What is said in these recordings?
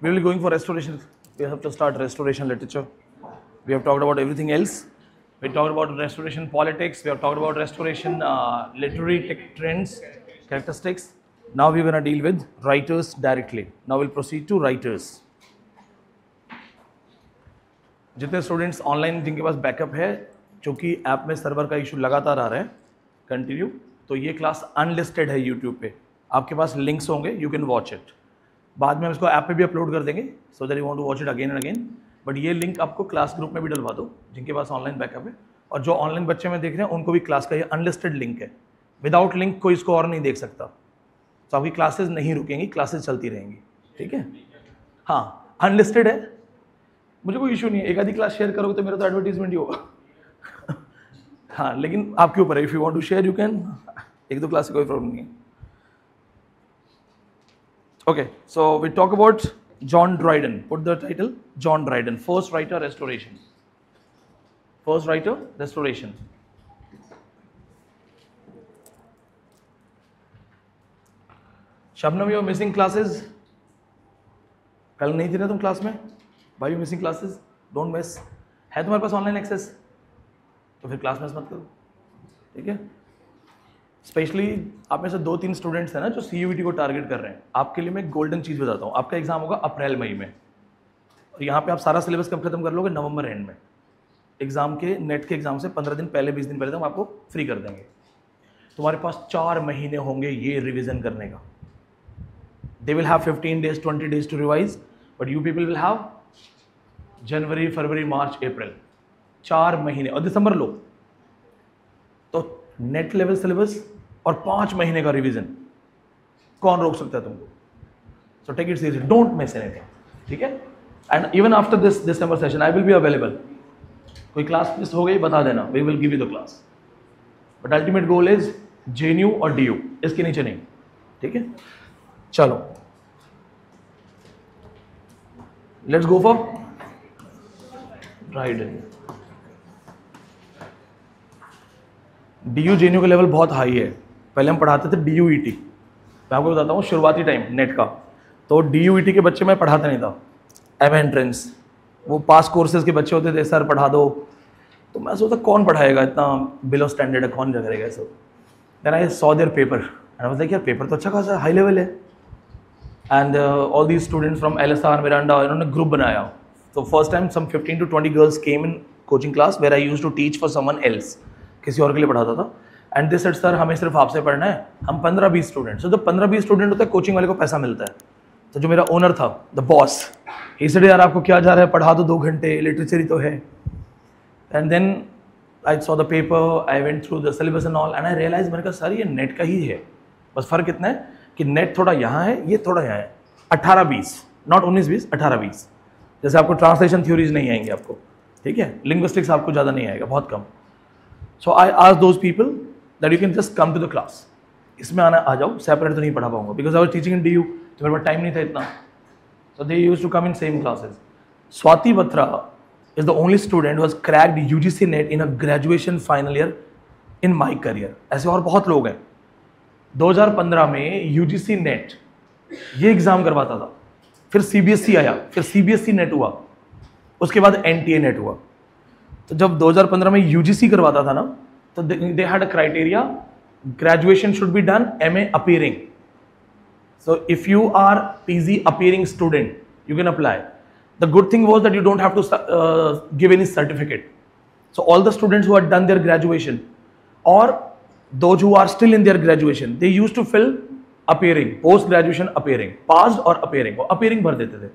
We will be going for restoration. We have to start restoration literature. We have talked about everything else. We talked about restoration politics. We have talked about restoration literary trends, characteristics. Now we're going to deal with writers directly. Now we'll proceed to writers. जितने students online जिनके पास backup है, चूँकि app में server का issue लगातार आ रहा है continue, तो ये क्लास अनलिस्टेड है यूट्यूब पे. आपके पास लिंक्स होंगे, यू कैन वॉच इट. बाद में हम इसको ऐप पे भी अपलोड कर देंगे so that you want to watch it again and again. But ये लिंक आपको क्लास ग्रुप में भी डलवा दो जिनके पास ऑनलाइन बैकअप है. और जो ऑनलाइन बच्चे में देख रहे हैं उनको भी क्लास का ये अनलिस्टेड लिंक है. विदाउट लिंक कोई इसको और नहीं देख सकता. तो आपकी क्लासेज नहीं रुकेंगी, क्लासेज चलती रहेंगी. ठीक है, हाँ अनलिस्टेड है, मुझे कोई इशू नहीं है. एक आधी क्लास शेयर करोगे तो मेरा तो एडवर्टीजमेंट ही होगा. हाँ लेकिन आपके ऊपर है. If you want to share you can. एक दो क्लास से कोई प्रॉब्लम नहीं है. Okay, so we talk about John Dryden. Put the title, John Dryden, first writer, restoration. First writer, restoration. Shabnam, you are missing classes. कल नहीं थी ना तुम क्लास में? Why you missing classes? Don't miss. है तुम्हारे पास ऑनलाइन एक्सेस? तो फिर क्लास मिस मत करो. ठीक है? स्पेशली आप में से 2-3 स्टूडेंट्स हैं ना जो CUET को टारगेट कर रहे हैं. आपके लिए मैं एक गोल्डन चीज़ बताता हूँ. आपका एग्जाम होगा अप्रैल मई में और यहाँ पे आप सारा सिलेबस कब खत्म कर लोगे? नवंबर एंड में. एग्जाम के नेट के एग्जाम से 15 दिन पहले 20 दिन पहले हम आपको फ्री कर देंगे. तुम्हारे पास 4 महीने होंगे ये रिविजन करने का. They will have 15 days 20 days to revise, but you people will have January February March April 4 महीने. और दिसंबर लो तो नेट लेवल सिलेबस और 5 महीने का रिवीजन. कौन रोक सकता है तुमको? So take it seriously, don't miss anything. ठीक है? And even after this December session I will be available. कोई क्लास मिस हो गई बता देना, we will give you the class. But ultimate goal is JNU और DU, इसके नीचे नहीं. ठीक है, चलो let's go for Dryden. DU JNU का लेवल बहुत हाई है. पहले हम पढ़ाते थे DUET. मैं आपको बताता हूँ शुरुआती टाइम नेट का, तो DUET के बच्चे मैं पढ़ाता नहीं था. M एंट्रेंस वो पास कोर्सेज के बच्चे होते थे, सर पढ़ा दो. तो मैं सोचता कौन पढ़ाएगा, इतना बिलो स्टैंडर्ड है, कौन करेगा सब. Then I saw their paper and I was like यार पेपर तो अच्छा खासा हाई लेवल है. And all these students from LSR Miranda, इन्होंने ग्रुप बनाया. तो first time some 15 to 20 girls came in coaching class where I used to teach for someone else. किसी और के लिए पढ़ाता था. एंड दिस सेड सर हमें सिर्फ आपसे पढ़ना है, हम 15-20 स्टूडेंट्स. तो जब 15-20 स्टूडेंट होता है कोचिंग वाले को पैसा मिलता है. तो जो मेरा ओनर था, द बॉस, ही सेड यार आपको क्या जा रहा है, पढ़ा दो 2 घंटे, लिटरेचर ही तो है. And then I saw the paper, I went through the syllabus and all, and I realise, मैंने कहा सर ये नेट का ही है, बस फ़र्क इतना है कि नेट थोड़ा यहाँ है, ये थोड़ा यहाँ है. 18-20, नॉट 19-20, 18-20. जैसे आपको ट्रांसलेशन थ्योरीज नहीं आएंगे आपको. ठीक है, लिंग्विस्टिक्स आपको ज़्यादा नहीं आएगा, बहुत कम. So I asked those people that you can just come to the class. इसमें आना आ जाओ, सेपरेट तो नहीं पढ़ा पाऊंगा because I was teaching in DU, तो मेरे पास टाइम नहीं था इतना. So they used to come in same classes. Swati Batra is the only student who has cracked UGC NET in a graduation final year in my career. ऐसे और बहुत लोग हैं. 2015 में UGC NET ये एग्जाम करवाता था, फिर CBSE आया, फिर CBSE NET हुआ, उसके बाद NTA NET हुआ. तो जब 2015 में UGC करवाता था ना, तो they had a criteria, graduation should be done MA appearing. So if you are PG appearing student you can apply. The good thing was that you don't have to give any certificate. So all the students who had done their graduation और those who are still in their graduation, they used to fill appearing, post graduation appearing, passed और appearing, और appearing भर देते थे.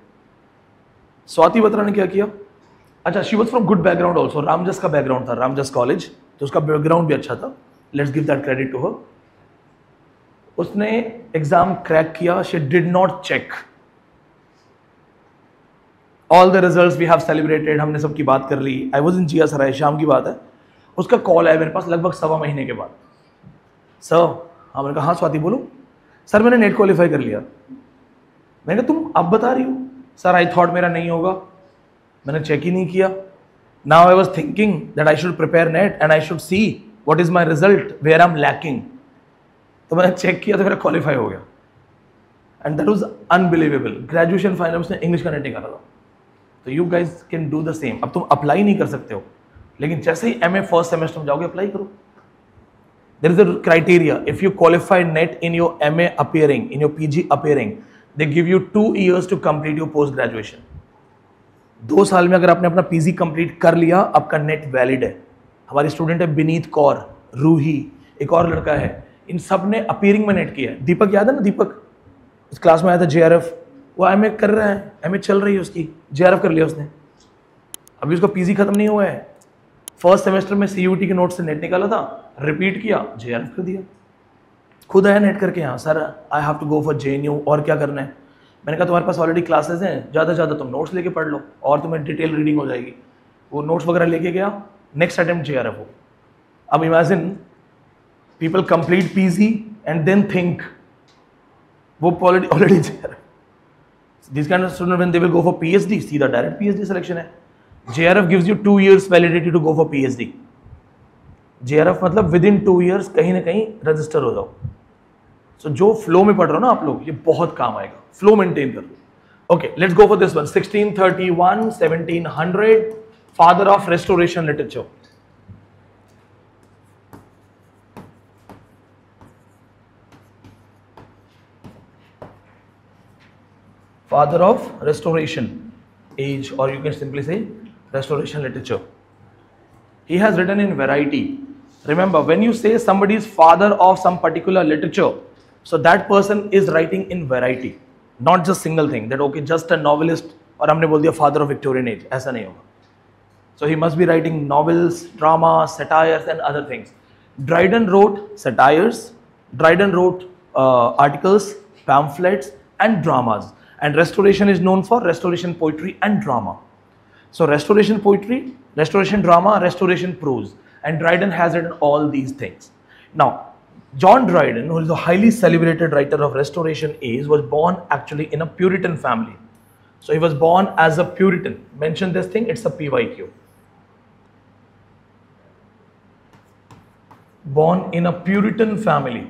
स्वाति बत्रा ने क्या किया? अच्छा, she was from good background also. Ramjas का बैकग्राउंड था, रामजस कॉलेज, तो उसका बैकग्राउंड भी अच्छा था. Let's give that credit to her. उसने एग्जाम क्रैक किया. She did not check all the results. We have celebrated, हमने सबकी बात कर ली. आई वॉज इन जिया सराय, शाम की बात है. उसका कॉल आया मेरे पास लगभग 1.25 महीने के बाद. सर, हाँ. मैंने कहा हाँ स्वाति बोलो. सर मैंने नेट क्वालिफाई कर लिया. मैंने कहा तुम अब बता रही हो? सर आई थॉट मेरा नहीं होगा, मैंने चेक ही नहीं किया. Now I was thinking that I should prepare NET and I should see what is my result, where I am lacking. तो मैंने चेक किया तो मेरा क्वालिफाई हो गया. And that was unbelievable. Graduation final उसने इंग्लिश का नेट निकाला था। तो you guys can do the same. अब तुम अप्लाई नहीं कर सकते हो, लेकिन जैसे ही एमए फर्स्ट सेमेस्टर में जाओगे अप्लाई करो। There is a criteria, if you qualify NET in your MA appearing, in your PG appearing, they give you 2 years to complete your post graduation. 2 साल में अगर आपने अपना पीजी कंप्लीट कर लिया, आपका नेट वैलिड है। हमारी स्टूडेंट है विनीत कौर, रूही, एक और लड़का है, इन सब ने अपीयरिंग में नेट किया है। दीपक याद है ना, दीपक इस क्लास में आया था, जेआरएफ, वो एमए कर रहा है, एमए चल रही है उसकी, जेआरएफ कर लिया उसने, अभी उसका पीजी खत्म नहीं हुआ है। फर्स्ट सेमेस्टर में सीयूटी के नोट से नेट निकाला था, रिपीट किया, जेआरएफ कर दिया। खुद आया नेट करके यहाँ, sir I have to go for JNU, और क्या करना है। मैंने कहा तुम्हारे पास ऑलरेडी क्लासेस हैं, ज़्यादा से ज़्यादा तुम नोट्स लेके पढ़ लो और तुम्हें डिटेल रीडिंग हो जाएगी। वो नोट्स वगैरह लेके गया, नेक्स्ट अटेम्प्ट जेआरएफ हो। अब imagine people complete PG and then think वो already JRF. This kind of student when they will go for PhD, सीधा डायरेक्ट पीएचडी सिलेक्शन है। JRF gives you 2 years validity to go for PhD. JRF मतलब within 2 years कहीं ना कहीं register हो जाओ। सो जो फ्लो में पढ़ रहे हो ना आप लोग, ये बहुत काम आएगा, फ्लो मेंटेन कर लो। Okay, let's go for this one. 1631 1700, father of restoration literature. Father of restoration age, or you can simply say restoration literature. He has written in variety. Remember, when you say somebody is father of some particular literature, so that person is writing in variety, not just single thing, that okay just a novelist और हमने बोल दिया father of Victorian age, ऐसा नहीं होगा. So he must be writing novels, drama, satires and other things. Dryden wrote satires, Dryden wrote articles, pamphlets and dramas. And restoration is known for restoration poetry and drama. So restoration poetry, restoration drama, restoration prose, and Dryden has written all these things. Now, John Dryden, who is a highly celebrated writer of restoration age, was born actually in a Puritan family. So he was born as a Puritan. Mention this thing, it's a PYQ. Born in a Puritan family.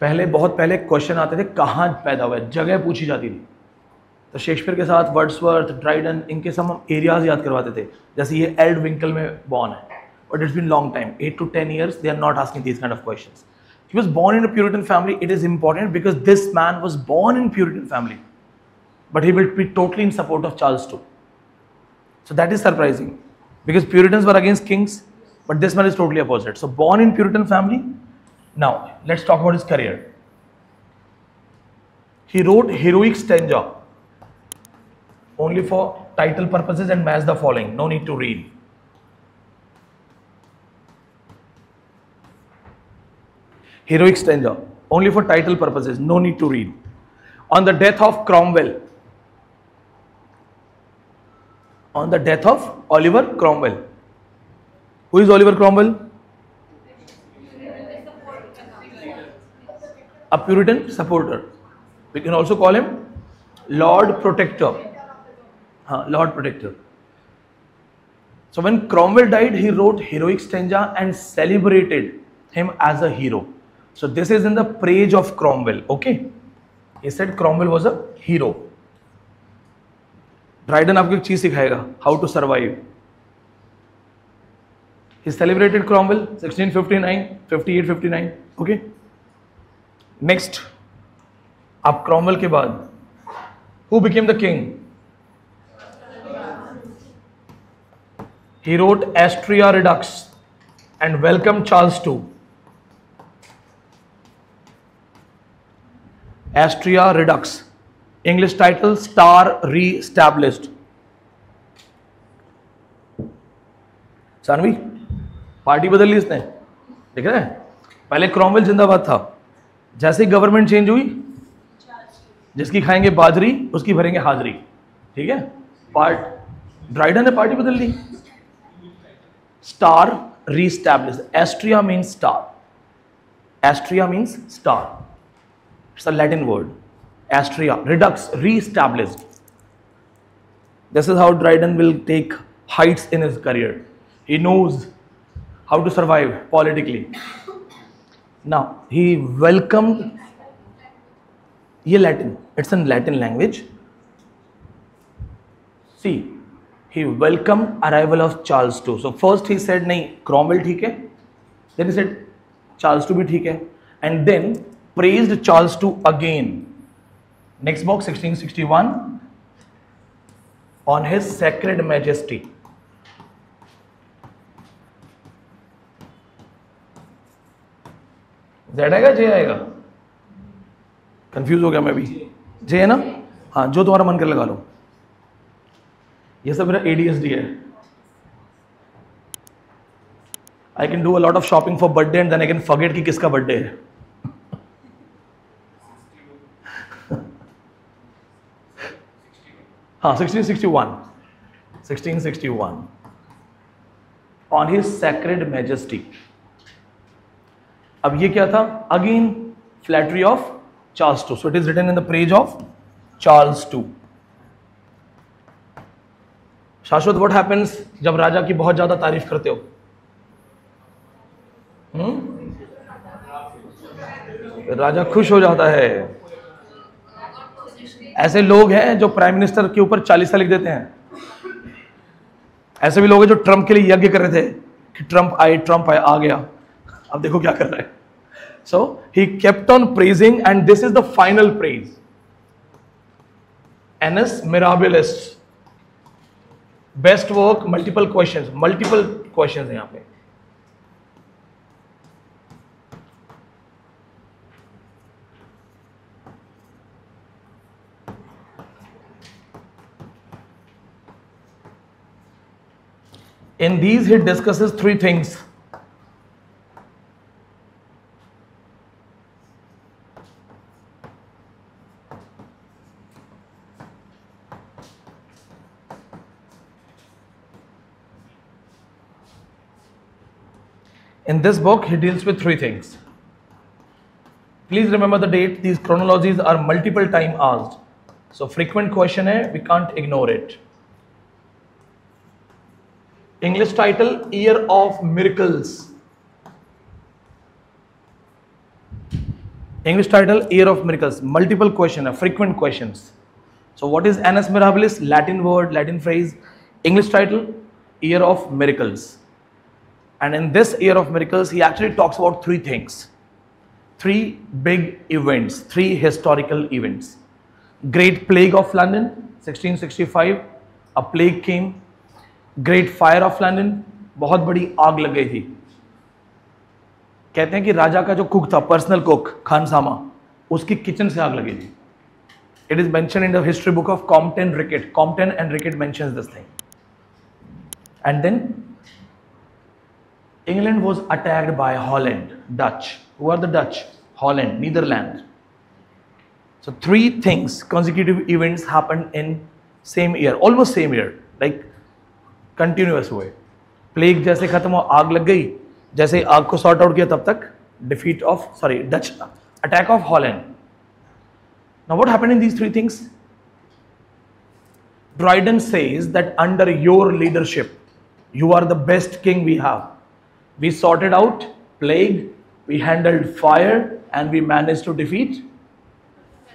पहले बहुत पहले question आते थे कहाँ पैदा हुआ है, जगह पूछी जाती थी। तो शेक्सपियर के साथ वर्ड्सवर्थ, ड्राइडन, इनके सब हम एरियाज याद करवाते थे। जैसे ये एल्ड विंकल में बॉर्न है, but it's been long time, 8 to 10 years they are not asking these kind of questions. He was born in a Puritan family. It is important because this man was born in Puritan family, but he will be totally in support of Charles II. So that is surprising because Puritans were against kings, but this man is totally opposite. So born in Puritan family. Now let's talk about his career. He wrote heroic stanza only for title purposes and match the following. No need to read. Heroic stanza only for title purposes. No need to read. On the death of Cromwell. On the death of Oliver Cromwell. Who is Oliver Cromwell? A Puritan supporter. We can also call him Lord Protector. Lord Protector. So when Cromwell died, he wrote heroic stanza and celebrated him as a hero. So this is in the praise of Cromwell. Okay, he said Cromwell was a hero. Dryden आपको एक चीज सिखाएगा, how to survive. He celebrated Cromwell 1659, 58, 59. Okay. Next, अब Cromwell के बाद who became the king? He wrote Astrea Redux and welcomed Charles II. Astrea Redux, English title Star Re-established. Sanvi party बदल ली इसने, देख रहे हैं? पहले क्रॉमवेल जिंदाबाद था, जैसे ही गवर्नमेंट चेंज हुई, जिसकी खाएंगे बाजरी उसकी भरेंगे हाजरी, ठीक है? ड्राइडन ने पार्टी बदल ली। Star reestablish, Astraea means star, Astraea means star, it's a Latin word, Astraea, redux, reestablished. This is how Dryden will take heights in his career. He knows how to survive politically. Now, he welcomed ये Latin, it's an Latin language. See he welcomed arrival of Charles II. So first he said नहीं Cromwell ठीक है, then he said Charles II भी ठीक है, and then praised Charles II again. Next book 1661 on his sacred majesty. Z आएगा J आएगा? Confuse हो गया मैं भी. J है ना? हाँ, जो तुम्हारा मन कर लगा लो. ये सब मेरा ADHD है. I can do a lot of shopping for birthday and then I can forget कि किसका बर्थडे है. हाँ, 1661 on his sacred majesty. अब ये क्या था? Again flattery of Charles II. So it is written in the praise of Charles II. शाश्वत, what happens जब राजा की बहुत ज्यादा तारीफ करते हो? राजा खुश हो जाता है. ऐसे लोग हैं जो प्राइम मिनिस्टर के ऊपर 40 लिख देते हैं. ऐसे भी लोग हैं जो ट्रंप के लिए यज्ञ कर रहे थे कि ट्रंप आए, आ गया. अब देखो क्या कर रहा है. So he kept on praising and this is the final praise. Annus Mirabilis, best work, multiple questions हैं यहां पे. In these he discusses 3 things. In this book he deals with 3 things. Please remember the date. These chronologies are multiple time asked. So frequent question hai, we can't ignore it. English title, Year of Miracles. English title, Year of Miracles. Multiple question, frequent questions. So what is Annus Mirabilis? Latin word, Latin phrase. English title, Year of Miracles. And in this Year of Miracles, he actually talks about 3 things. 3 big events, 3 historical events. Great Plague of London, 1665. A plague came. Great fire of London, बहुत बड़ी आग लग गई थी. कहते हैं कि राजा का जो कुक था, पर्सनल कुक खानसामा, उसकी किचन से आग लगी थी. It is mention in the history book of Compton and Rickett mentions this thing. And then England was attacked by Holland, Dutch. Who are the Dutch? Holland, Netherland. So 3 things, consecutive events happened in same year, almost same year, like continuous हुए. Plague जैसे खत्म हो, आग लग गई. जैसे आग को सॉर्ट आउट किया तब तक Dutch attack of Holland. Now what happened in these 3 things? Dryden says that under your leadership you are the best king we have. We sorted out plague, we handled fire, and we managed to defeat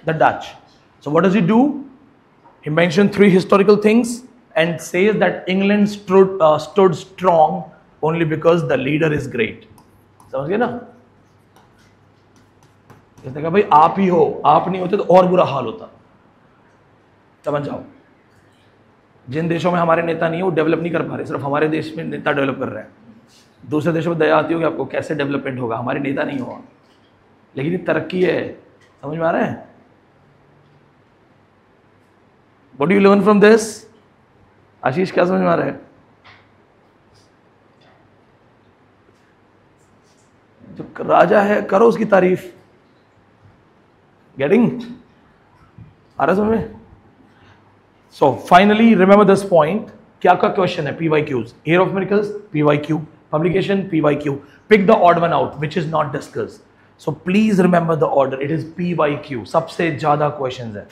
the Dutch. So what does he do? He mentioned 3 historical things and says that England stood strong only because the leader is great. समझ गए ना? इसने कहा भाई आप ही हो, आप नहीं होते तो और बुरा हाल होता. समझ जाओ. जिन देशों में हमारे नेता नहीं है वो डेवलप नहीं कर पा रहे, सिर्फ हमारे देश में नेता डेवलप कर रहे हैं. दूसरे देशों में दया आती होगी आपको, कैसे डेवलपमेंट होगा, हमारे नेता नहीं हुआ. लेकिन ये तरक्की है. समझ में आ रहा है? What do you learn from this? आशीष, क्या समझ में आ रहा है? जो राजा है करो उसकी तारीफ. गेटिंग? आ रहा समझ में? So finally remember this point. क्या का क्वेश्चन है? PYQs. Year of miracles, PYQ. Publication, PYQ. Pick the odd one out which is not discussed. So please remember the order. It is PYQ. सबसे ज्यादा question है.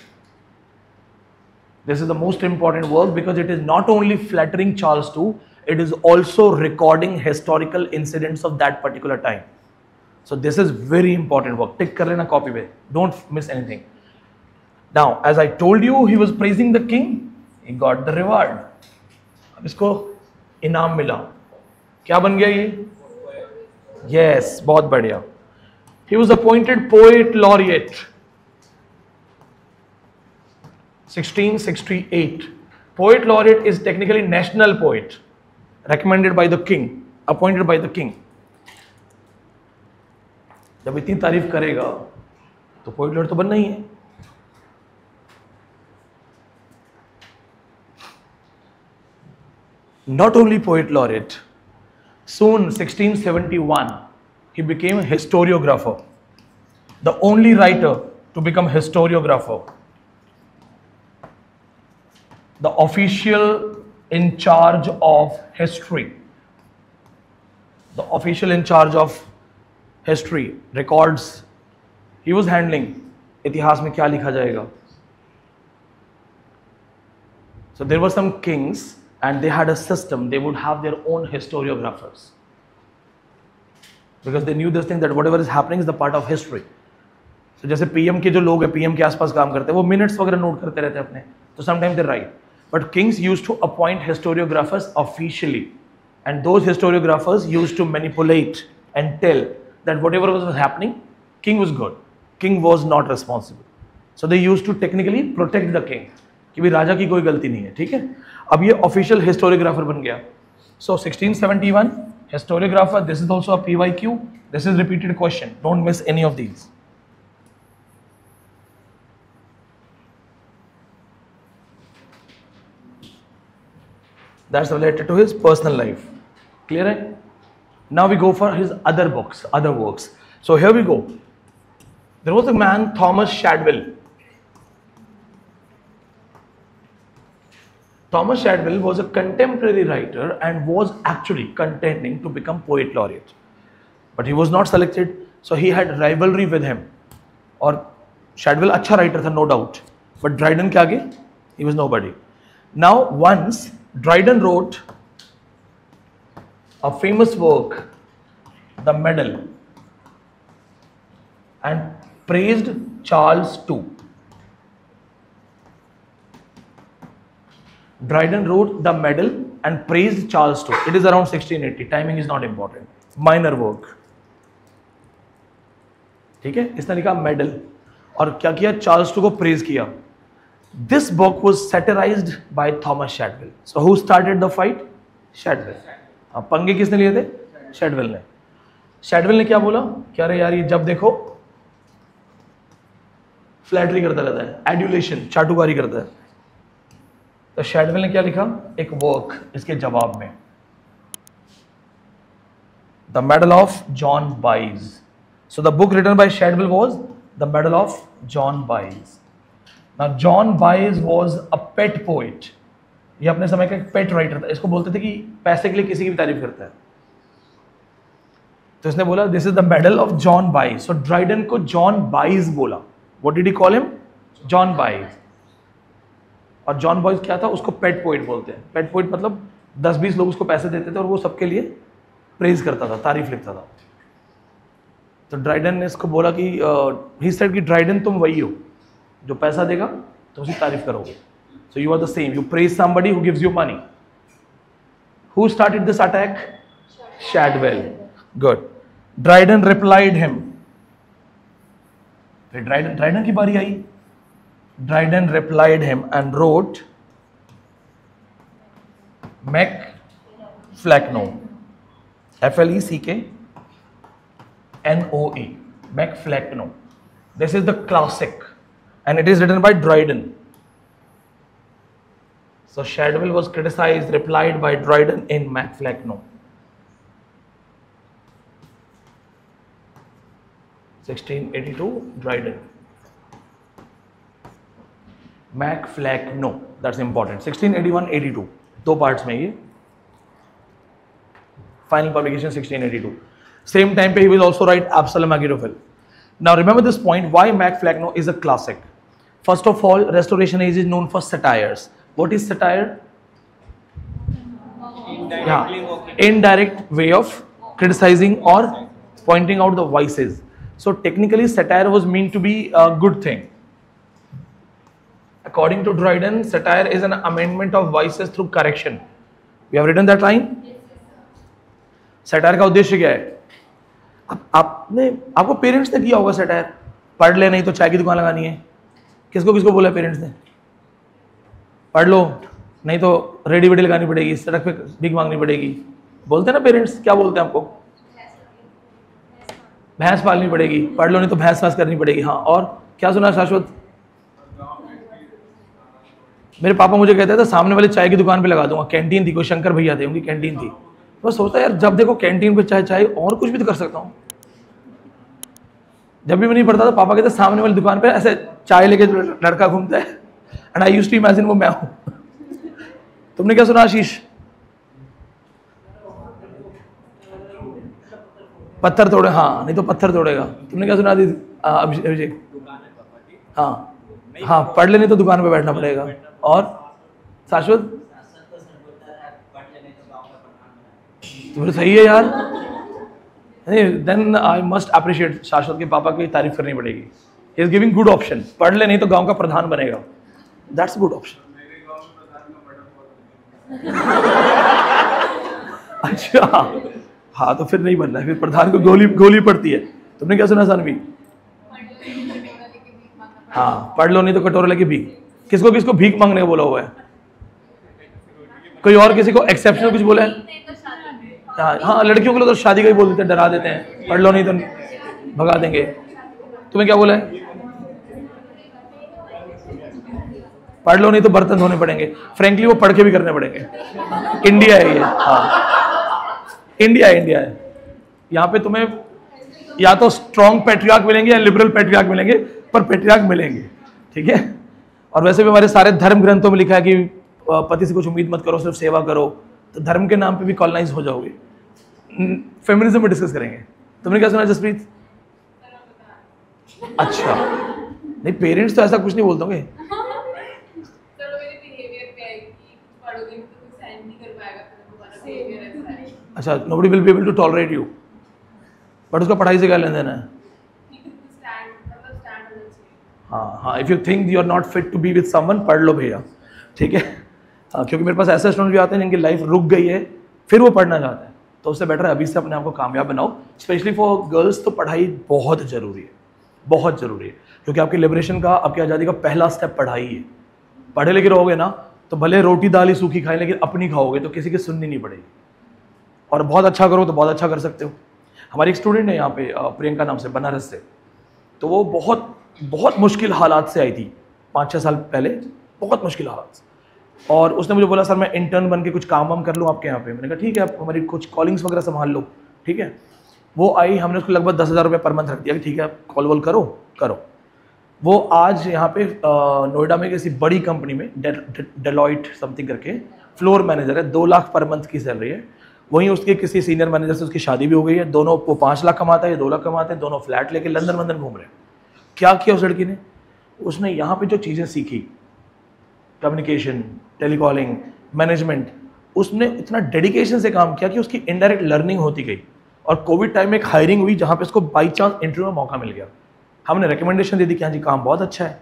This is the most important work because it is not only flattering Charles II, it is also recording historical incidents of that particular time. So this is very important work. Tick kar lena copy pe. Don't miss anything. Now, as I told you, he was praising the king. He got the reward. अब इसको इनाम मिला. क्या बन गया ये? Yes, बहुत बढ़िया. He was appointed poet laureate. 1668. Poet laureate is technically national poet, recommended by the king, appointed by the king. जब इतनी तारीफ करेगा तो पोएट लॉरेट तो बनना ही है. Not only poet laureate, soon 1671 he became a historiographer, the only writer to become historiographer, the official in charge of history, the official in charge of history records. He was handling इतिहास में क्या लिखा जाएगा. So there were some kings and they had a system. They would have their own historiographers because they knew this thing that whatever is happening is the part of history. So जैसे PM के जो लोग हैं, PM के आसपास काम करते हैं, वो मिनट्स वगैरह नोट करते रहते हैं अपने. तो sometimes they write, but kings used to appoint historiographers officially, and those historiographers used to manipulate and tell that whatever was happening, king was good, king was not responsible. So they used to technically protect the king कि भी राजा की कोई गलती नहीं है. ठीक है, अब ये ऑफिशियल हिस्टोरियोग्राफर बन गया. So 1671 historiographer. This is also a PYQ. This is repeated question. Don't miss any of these. That's related to his personal life. Clear hai? Now we go for his other books, other works. So here we go. There was a man, Thomas Shadwell. Thomas Shadwell was a contemporary writer and was actually contending to become poet laureate. But he was not selected, so he had rivalry with him. और Shadwell अच्छा writer था, no doubt. But Dryden के आगे, he was nobody. Now once Dryden wrote a famous work, The Medal, and praised Charles II. Dryden wrote The Medal and praised Charles II. It is around 1680. Timing is not important. Minor work. ठीक है, इसने लिखा medal और क्या किया, Charles II को praise किया. This book was satirized by Thomas Shadwell. So who started the fight? Shadwell. हाँ, पंगे किसने लिए थे? Shadwell ने. Shadwell ने क्या बोला, क्या रे यार ये जब देखो फ्लैटरी करता रहता है, एड्यूलेशन, चाटुकारी करता है. तो Shadwell ने क्या लिखा, एक वर्क इसके जवाब में, The Medal of John Byes. So the book written by Shadwell was The Medal of John Byes. Now John Byes was a pet poet. ये अपने समय का एक पेट राइटर था. इसको बोलते थे कि पैसे के लिए किसी की भी तारीफ करता है. तो इसने बोला this is the medal of John Bayes. So Dryden को जॉन बाइज बोला. What did he call him? John Bayes. और जॉन बाइज क्या था, उसको पेट पोइट बोलते हैं. पेट पोइट मतलब 10-20 लोग उसको पैसे देते थे और वो सबके लिए प्रेज करता था, तारीफ लिखता था. तो ड्राइडन ने इसको बोला कि ही सेड कि ड्राइडन तुम वही हो जो पैसा देगा तो उसकी तारीफ करोगे. So you are the same, you praise somebody who gives you money. Who started this attack? Shadwell. Good. Dryden replied him. फिर ड्राइडन की बारी आई. Dryden replied him and wrote Macflecknoe, Flecknoe, Macflecknoe. This is the classic and it is written by Dryden. So Shadwell was criticized, replied by Dryden in Macflecknoe. 1682, Dryden. Macflecknoe, that's important. 1681-82, दो parts में ये. Final publication 1682. Same time पे he will also write Absalom Achitophel. Now remember this point, why Macflecknoe is a classic. First of all, Restoration Age is known for satires. What is satire? Indirect way of criticizing or pointing out the vices. So technically satire was meant to be a good thing. According to Dryden, satire is an amendment of vices through correction. We have written that line. Satire का उद्देश्य क्या है? आपको parents ने किया होगा satire, पढ़ ले नहीं तो चाय की दुकान लगानी है। किसको किसको बोला पेरेंट्स ने? पढ़ लो नहीं तो रेडी वेडी लगानी पड़ेगी, सड़क पे भीख मांगनी पड़ेगी। बोलते हैं ना पेरेंट्स, क्या बोलते हैं आपको? भैंस पालनी पड़ेगी, पढ़ लो नहीं तो भैंस वास करनी पड़ेगी। हाँ, और क्या सुना शाश्वत? मेरे पापा मुझे कहते थे सामने वाली चाय की दुकान पे लगा दूंगा। कैंटीन थी, कोई शंकर भैया थे, उनकी कैंटीन थी। मैं सोचता यार जब देखो कैंटीन पे चाय और कुछ भी तो कर सकता हूँ। जब भी मैं नहीं पढ़ता था पापा कहते सामने वाली दुकान पे ऐसे चाय लेके लड़का घूमता है, and I used to imagine वो मैं हूं। तुमने क्या सुना आशीष? पत्थर तोड़े, हाँ नहीं तो पत्थर तोड़ेगा। तुमने क्या सुना दीदी? अभिषेक? हाँ, पढ़ ले नहीं तो दुकान पे बैठना पड़ेगा। और शाश्वत? तुम्हें सही है यार। देन आई मस्ट अप्रिशिएट, शाश्वत के पापा की तारीफ करनी पड़ेगी। He is giving good option. पढ़ ले नहीं तो गांव का प्रधान बनेगा। That's good option. अच्छा, हाँ तो फिर नहीं बनना है, फिर प्रधान को गोली पड़ती है। तुमने क्या सुना सानवी? हाँ, पढ़ लो नहीं तो कटोरे लेके भीख। किसको किसको भीख मांगने का बोला हुआ है? कोई और किसी को एक्सेप्शनल कुछ बोला है? हाँ, लड़कियों के लिए तो शादी का ही बोल देते हैं, डरा देते हैं, पढ़ लो नहीं तो भगा देंगे। तुम्हें क्या बोला है? पढ़ लो नहीं तो बर्तन धोने पड़ेंगे। फ्रेंकली वो पढ़ के भी करने पड़ेंगे। इंडिया है ये। हाँ, इंडिया है। यहाँ पे तुम्हें या तो स्ट्रॉन्ग पैट्रियार्क मिलेंगे या लिबरल पैट्रियार्क मिलेंगे, पर पैट्रियार्क मिलेंगे, ठीक है। और वैसे भी हमारे सारे धर्म ग्रंथों में लिखा है कि पति से कुछ उम्मीद मत करो, सिर्फ सेवा करो। तो धर्म के नाम पे भी कॉलोनाइज हो जाओगे। फेमिनिज्म में डिस्कस करेंगे। तुमने क्या सुना जसप्रीत? अच्छा, नहीं पेरेंट्स तो ऐसा कुछ नहीं बोलते होंगे। अच्छा, nobody will be able to tolerate you, but उसका पढ़ाई से क्या लेन देना है? हाँ, if you think you are not fit to be with someone, पढ़ लो भैया, ठीक है। हाँ, क्योंकि मेरे पास ऐसे स्टूडेंट भी आते हैं जिनकी लाइफ रुक गई है, फिर वो पढ़ना चाहते हैं। तो उससे बेटर है अभी से अपने आप को कामयाब बनाओ। स्पेशली फॉर गर्ल्स तो पढ़ाई बहुत ज़रूरी है, बहुत ज़रूरी है, क्योंकि आपकी लिबरेशन का, आपकी आज़ादी का पहला स्टेप पढ़ाई है। पढ़े लिखे रहोगे ना तो भले रोटी दाल ही सूखी खाए, लेकिन अपनी खाओगे तो किसी की सुननी नहीं पड़ेगी। और बहुत अच्छा करो तो बहुत अच्छा कर सकते हो। हमारी एक स्टूडेंट है यहाँ पे, प्रियंका नाम से, बनारस से। तो वो बहुत मुश्किल हालात से आई थी 5-6 साल पहले, बहुत मुश्किल हालात से। और उसने मुझे बोला सर मैं इंटर्न बन के कुछ काम वाम कर लूँ आपके यहाँ पे। मैंने कहा ठीक है, आप हमारी कुछ कॉलिंग्स वगैरह संभाल लो, ठीक है। वो आई, हमने उसको लगभग 10,000 रुपये पर मंथ रख दिया कि ठीक है आप कॉल वॉल करो। वो आज यहाँ पे नोएडा में किसी बड़ी कंपनी में, डेलॉइट समथिंग करके, फ्लोर मैनेजर है। 2 लाख पर मंथ की सैलरी है। वहीं उसके किसी सीनियर मैनेजर से उसकी शादी भी हो गई है। दोनों, वो 5 लाख कमाता है, ये 2 लाख कमाते हैं। दोनों फ्लैट लेके लंदन घूम रहे हैं। क्या किया उस लड़की ने? उसने यहाँ पे जो चीज़ें सीखी, कम्युनिकेशन, टेलीकॉलिंग, मैनेजमेंट, उसने इतना डेडिकेशन से काम किया कि उसकी इनडायरेक्ट लर्निंग होती गई। और कोविड टाइम में एक हायरिंग हुई जहाँ पे उसको बाई चांस इंटरव्यू में मौका मिल गया। हमने रिकमेंडेशन दे दी कि हाँ जी काम बहुत अच्छा है।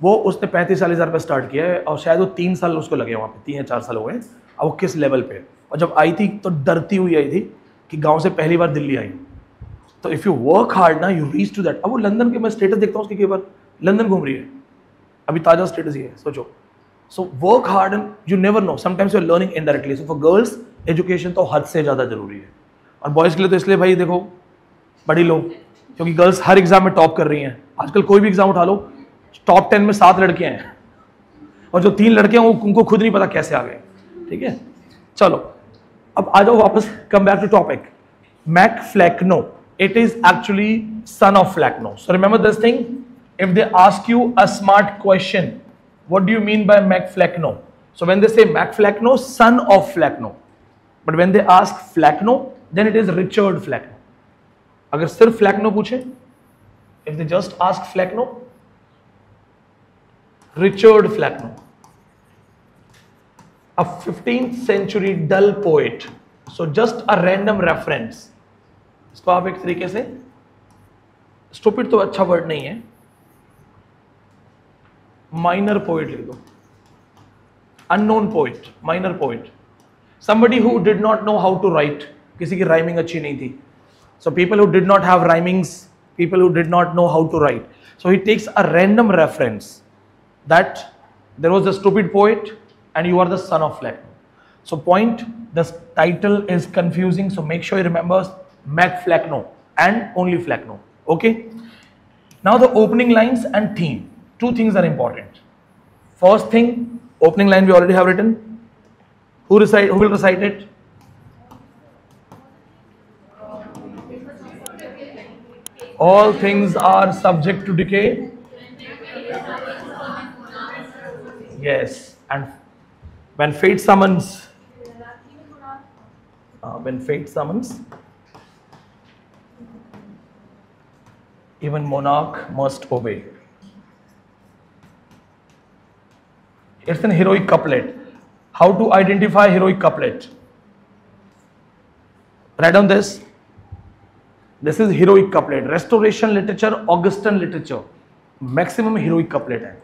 वो उसने 35-40 हज़ार पे स्टार्ट किया है, और शायद वो 3 साल उसको लगे वहाँ पे, 3 या 4 साल हो गए। अब वो किस लेवल पे है। और जब आई थी तो डरती हुई आई थी कि गाँव से पहली बार दिल्ली आई। तो इफ़ यू वर्क हार्ड ना, यू रीच टू दैट। अब वो लंदन के, मैं स्टेटस देखता हूँ उसकी, कई बार लंदन घूम रही है, अभी ताज़ा स्टेटस ही है, सोचो। So work hard and you never know, sometimes you are learning indirectly. So for girls education तो हद से ज़्यादा जरूरी है, और बॉयज़ के लिए तो इसलिए भाई देखो पढ़ी लो, क्योंकि गर्ल्स हर एग्जाम में टॉप कर रही हैं। आजकल कोई भी एग्जाम उठा लो, टॉप 10 में 7 लड़कियां हैं, और जो 3 लड़के हैं उनको खुद नहीं पता कैसे आ गए, ठीक है। चलो अब आ जाओ वापस, come back to topic. MacFlecknoe, it is actually son of Flacno. So remember this thing, if they ask you a smart question, what do you mean by Mac Flacno? So when they say Mac Flacno, son of Flacno, but when they ask Flacno, then it is Richard Flacno. अगर सिर्फ Flacno पूछे, if they just ask Flacno, Richard Flacno, a 15th century dull poet. So just a random reference. इसको आप एक तरीके से, stupid तो अच्छा वर्ड नहीं है, माइनर पोएट लिख दो, unknown poet, minor poet, somebody who did not know how to write, किसी की राइमिंग अच्छी नहीं थी. So people who did not have rhymings, people who did not know how to write. So he takes a random reference that there was a stupid poet and you are the son of Flecknoe. So point, the title is confusing, so make sure you remember Mac Flecknoe and only Flecknoe. Okay. Now the opening lines and theme. Two things are important. First thing, opening line we already have written. Who will recite it? All things are subject to decay. Yes, and when fate summons, even monarch must obey. It's an heroic couplet. How to identify heroic couplet? Write down this. This is heroic couplet. Restoration literature, Augustan literature, maximum heroic couplet है.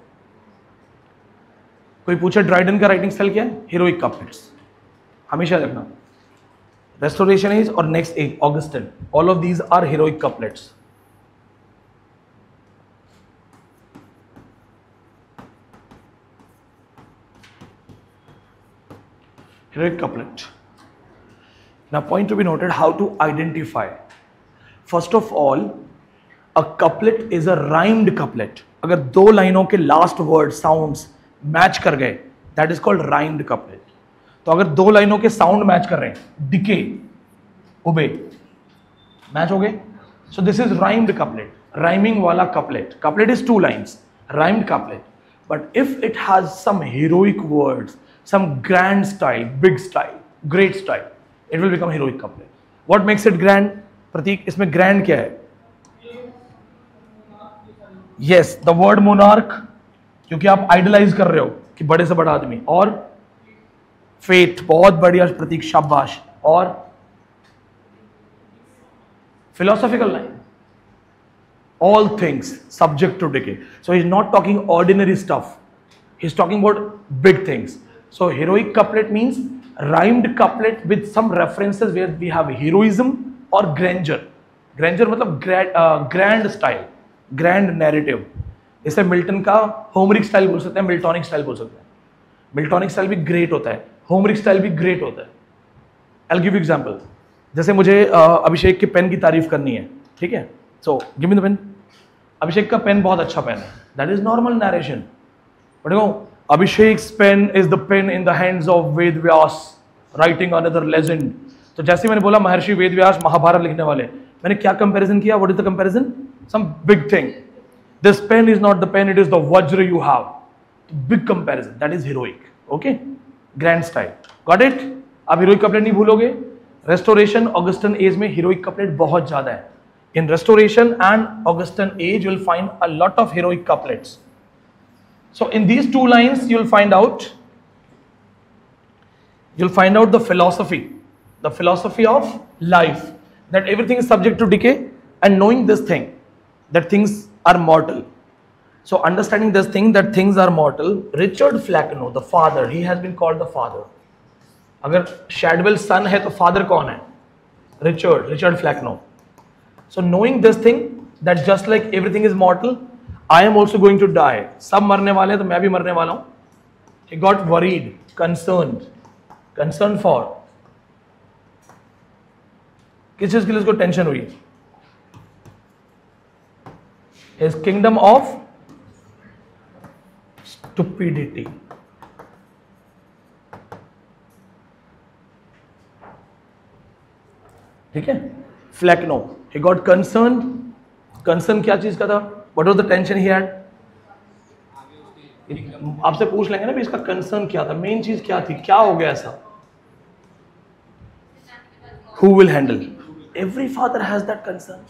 कोई पूछे Dryden का writing style क्या है? heroic couplets. हमेशा रखना. Restoration is और next एक Augustan. All of these are heroic couplets. Heroic couplet. Now point to be noted, how to identify. First of all, a couplet is a rhymed couplet. अगर दो लाइनों के last word sounds match कर गए, that is called rhymed couplet. तो अगर दो लाइनों के sound मैच कर रहे हैं, decay, obey, मैच हो गए. So this is rhymed couplet, rhyming वाला couplet. Couplet is two lines, rhymed couplet. But if it has some heroic words, some grand style, big style, great style, it will become heroic couplet. What makes it grand? प्रतीक, इसमें grand क्या है? Yes, the word monarch, क्योंकि आप idolize कर रहे हो कि बड़े से बड़ा आदमी, और fate, बहुत बढ़िया प्रतीक, शाबाश, और philosophical line, all things subject to decay. So he's not talking ordinary stuff, he's talking about big things. So heroic couplet means rhymed couplet with some references where we have heroism और grandeur. Grandeur मतलब grand style, grand narrative. इसे Milton का Homeric style बोल सकते हैं, Miltonic style बोल सकते हैं. मिल्टोनिक स्टाइल भी ग्रेट होता है, होमरिक स्टाइल भी ग्रेट होता है. I'll give you example. जैसे मुझे अभिषेक के पेन की तारीफ करनी है, ठीक है? So give me the pen. अभिषेक का पेन बहुत अच्छा पेन है. That is normal narration. But you know, Abhishek's pen is the pen in the hands of Ved Vyas, writing another legend. तो जैसे मैंने बोला महर्षि वेद व्यास महाभारत लिखने वाले, मैंने क्या कंपैरिजन किया? What is the comparison? Some big thing. This pen is not the pen, it is the vajra you have. Big comparison, that is heroic. Okay, grand style. Got it? आप हीरोइक कपलेट नहीं भूलोगे. Restoration Augustan age में heroic couplet बहुत ज्यादा है. In restoration and Augustan age you will find a lot of heroic couplets. So in these two lines you will find out the philosophy of life, that everything is subject to decay, and knowing this thing, that things are mortal. So understanding this thing, that things are mortal, Richard Flecknoe, the father, he has been called the father. अगर Shadwell son है तो father कौन है? Richard Flecknoe. So knowing this thing, that just like everything is mortal, I am also going to die. सब मरने वाले हैं तो मैं भी मरने वाला हूँ. He got worried, concerned for. किस चीज के लिए उसको टेंशन हुई? His kingdom of stupidity. ठीक है? Flecknoe, he got concerned. Concern क्या चीज का था? What was the tension he had? आपसे पूछ लेंगे ना भी इसका कंसर्न क्या था, मेन चीज क्या थी, क्या हो गया ऐसा? Who will handle? Every father has that concern.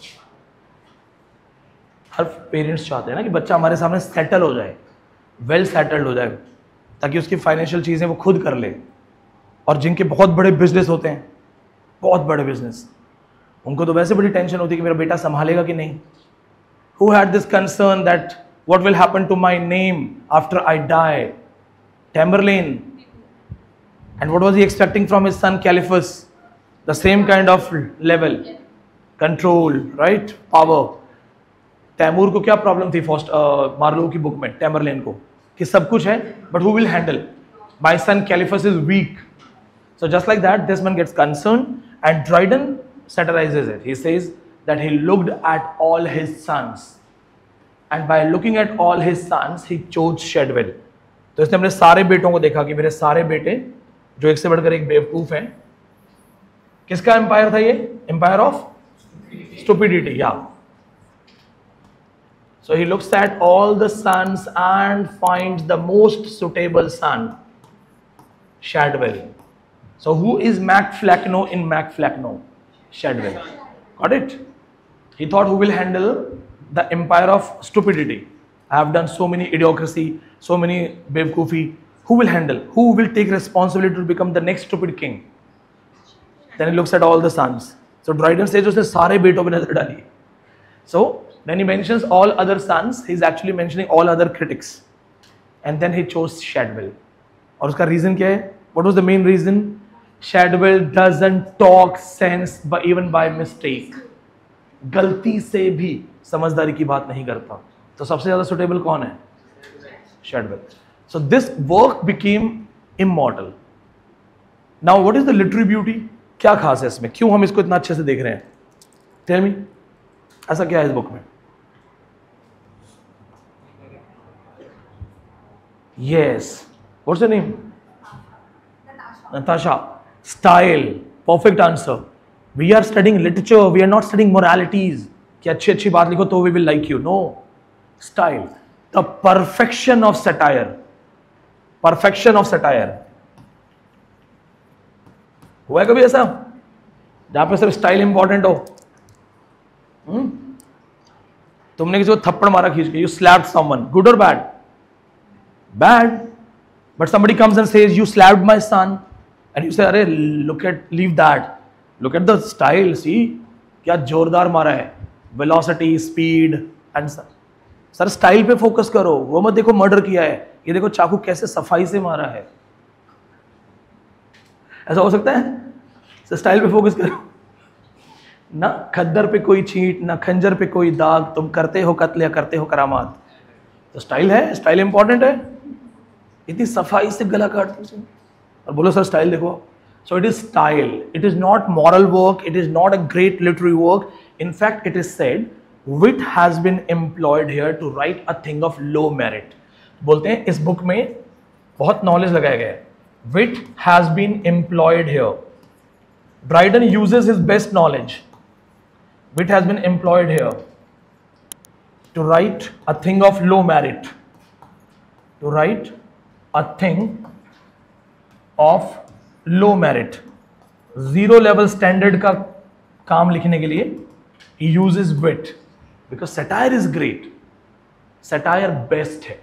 Her parents चाहते हैं ना कि बच्चा हमारे सामने सेटल हो जाए, वेल सेटल्ड हो जाए, ताकि उसकी फाइनेंशियल चीज़ें वो खुद कर ले. और जिनके बहुत बड़े बिजनेस होते हैं, बहुत बड़े बिजनेस, उनको तो वैसे बड़ी टेंशन होती है कि मेरा बेटा संभालेगा कि नहीं. Who had this concern that What will happen to my name after I die? Tamerlane. And what was he expecting from his son Caliphus? The same kind of level, control, right? Power. Taimur को क्या problem थी Marlowe की book में, Tamerlane को, कि सब कुछ है but who will handle? My son Caliphus is weak. So just like that, this man gets concerned and Dryden satirizes it. He says that he looked at all his sons and by looking at all his sons he chose Shadwell. तो इसने अपने सारे बेटों को देखा कि मेरे सारे बेटे जो एक से बढ़कर एक बेवकूफ हैं. किसका एम्पायर था ये? Empire of stupidity. या so he looks at all the sons and finds the most suitable son, Shadwell. So who is Mac Flecknoe in Mac Flecknoe? Shadwell. Got it? He thought who will handle the empire of stupidity. I have done so many idiocracy, so many bevkufi. Who will handle? Who will take responsibility to become the next stupid king? Then he looks at all the sons. So Dryden says उसने सारे बेटों पे नजर डाली. So when he mentions all other sons, he is actually mentioning all other critics. And then he chose Shadwell. और उसका reason क्या है? What was the main reason? Shadwell doesn't talk sense even by mistake. गलती से भी समझदारी की बात नहीं करता. तो सबसे ज्यादा suitable कौन है? Shadwell. So this work became immortal. Now what is the literary beauty? क्या खास है इसमें? क्यों हम इसको इतना अच्छे से देख रहे हैं? Tell me. ऐसा क्या है इस बुक में? Yes. What's your name? Natasha. Style. Perfect answer. We are studying literature. We are not studying moralities. कि अच्छी अच्छी बात लिखो तो we will like you. No. Style. The perfection of satire. Perfection of satire. हुआ है कभी ऐसा जहां पे सिर्फ स्टाइल इंपॉर्टेंट हो? तुमने किसी को थप्पड़ मारा खींच के, you slapped someone, good or bad? Bad. But somebody comes and says you slapped my son and you say अरे leave that, look at the style, see क्या जोरदार मारा है, velocity, speed and sir style पे focus करो. वो मत देखो मर्डर किया है, ये देखो चाकू कैसे सफाई से मारा है. ऐसा हो सकता है? सर स्टाइल पे फोकस करो ना. खद्दर पे कोई छींट, ना खंजर पे कोई दाग, तुम करते हो कत्ल या करते हो करामात. तो स्टाइल है, स्टाइल इंपॉर्टेंट है. इतनी सफाई से गला काटते और बोलो सर स्टाइल देखो. So it is style. It is not moral work. It is not a great literary work. In fact it is said wit has been employed here to write a thing of low merit. बोलते हैं इस book में बहुत knowledge लगाया गया है. Wit has been employed here. Dryden uses his best knowledge. Wit has been employed here to write a thing of low merit. To write a thing of low merit. Zero level standard का काम लिखने के लिए he uses wit because satire is great. Satire best है.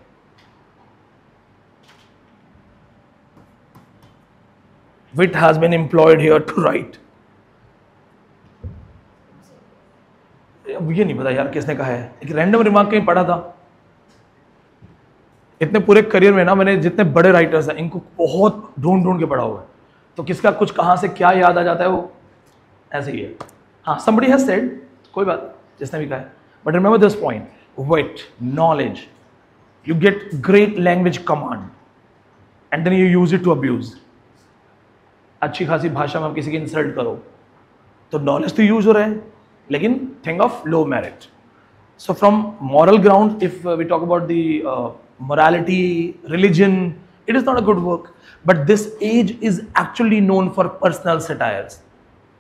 Wit has been employed here to write. ये नहीं पता यार किसने कहा है, एक रैंडम रिमार्क कहीं पढ़ा था. इतने पूरे करियर में ना मैंने जितने बड़े राइटर्स हैं इनको बहुत ढूंढ ढूंढ के पढ़ा हुआ है. तो किसका कुछ कहाँ से क्या याद आ जाता है वो ऐसे ही है. हाँ, somebody has said, कोई बात जिसने भी कहा है. But remember this point, wit, knowledge, you get great language command and then you use it to abuse. अच्छी खासी भाषा में आप किसी की इंसल्ट करो तो नॉलेज तो यूज हो रहा है लेकिन thing of low merit. So from moral ground if we talk about the morality, religion, it is not a good work. But this age is actually known for personal satires.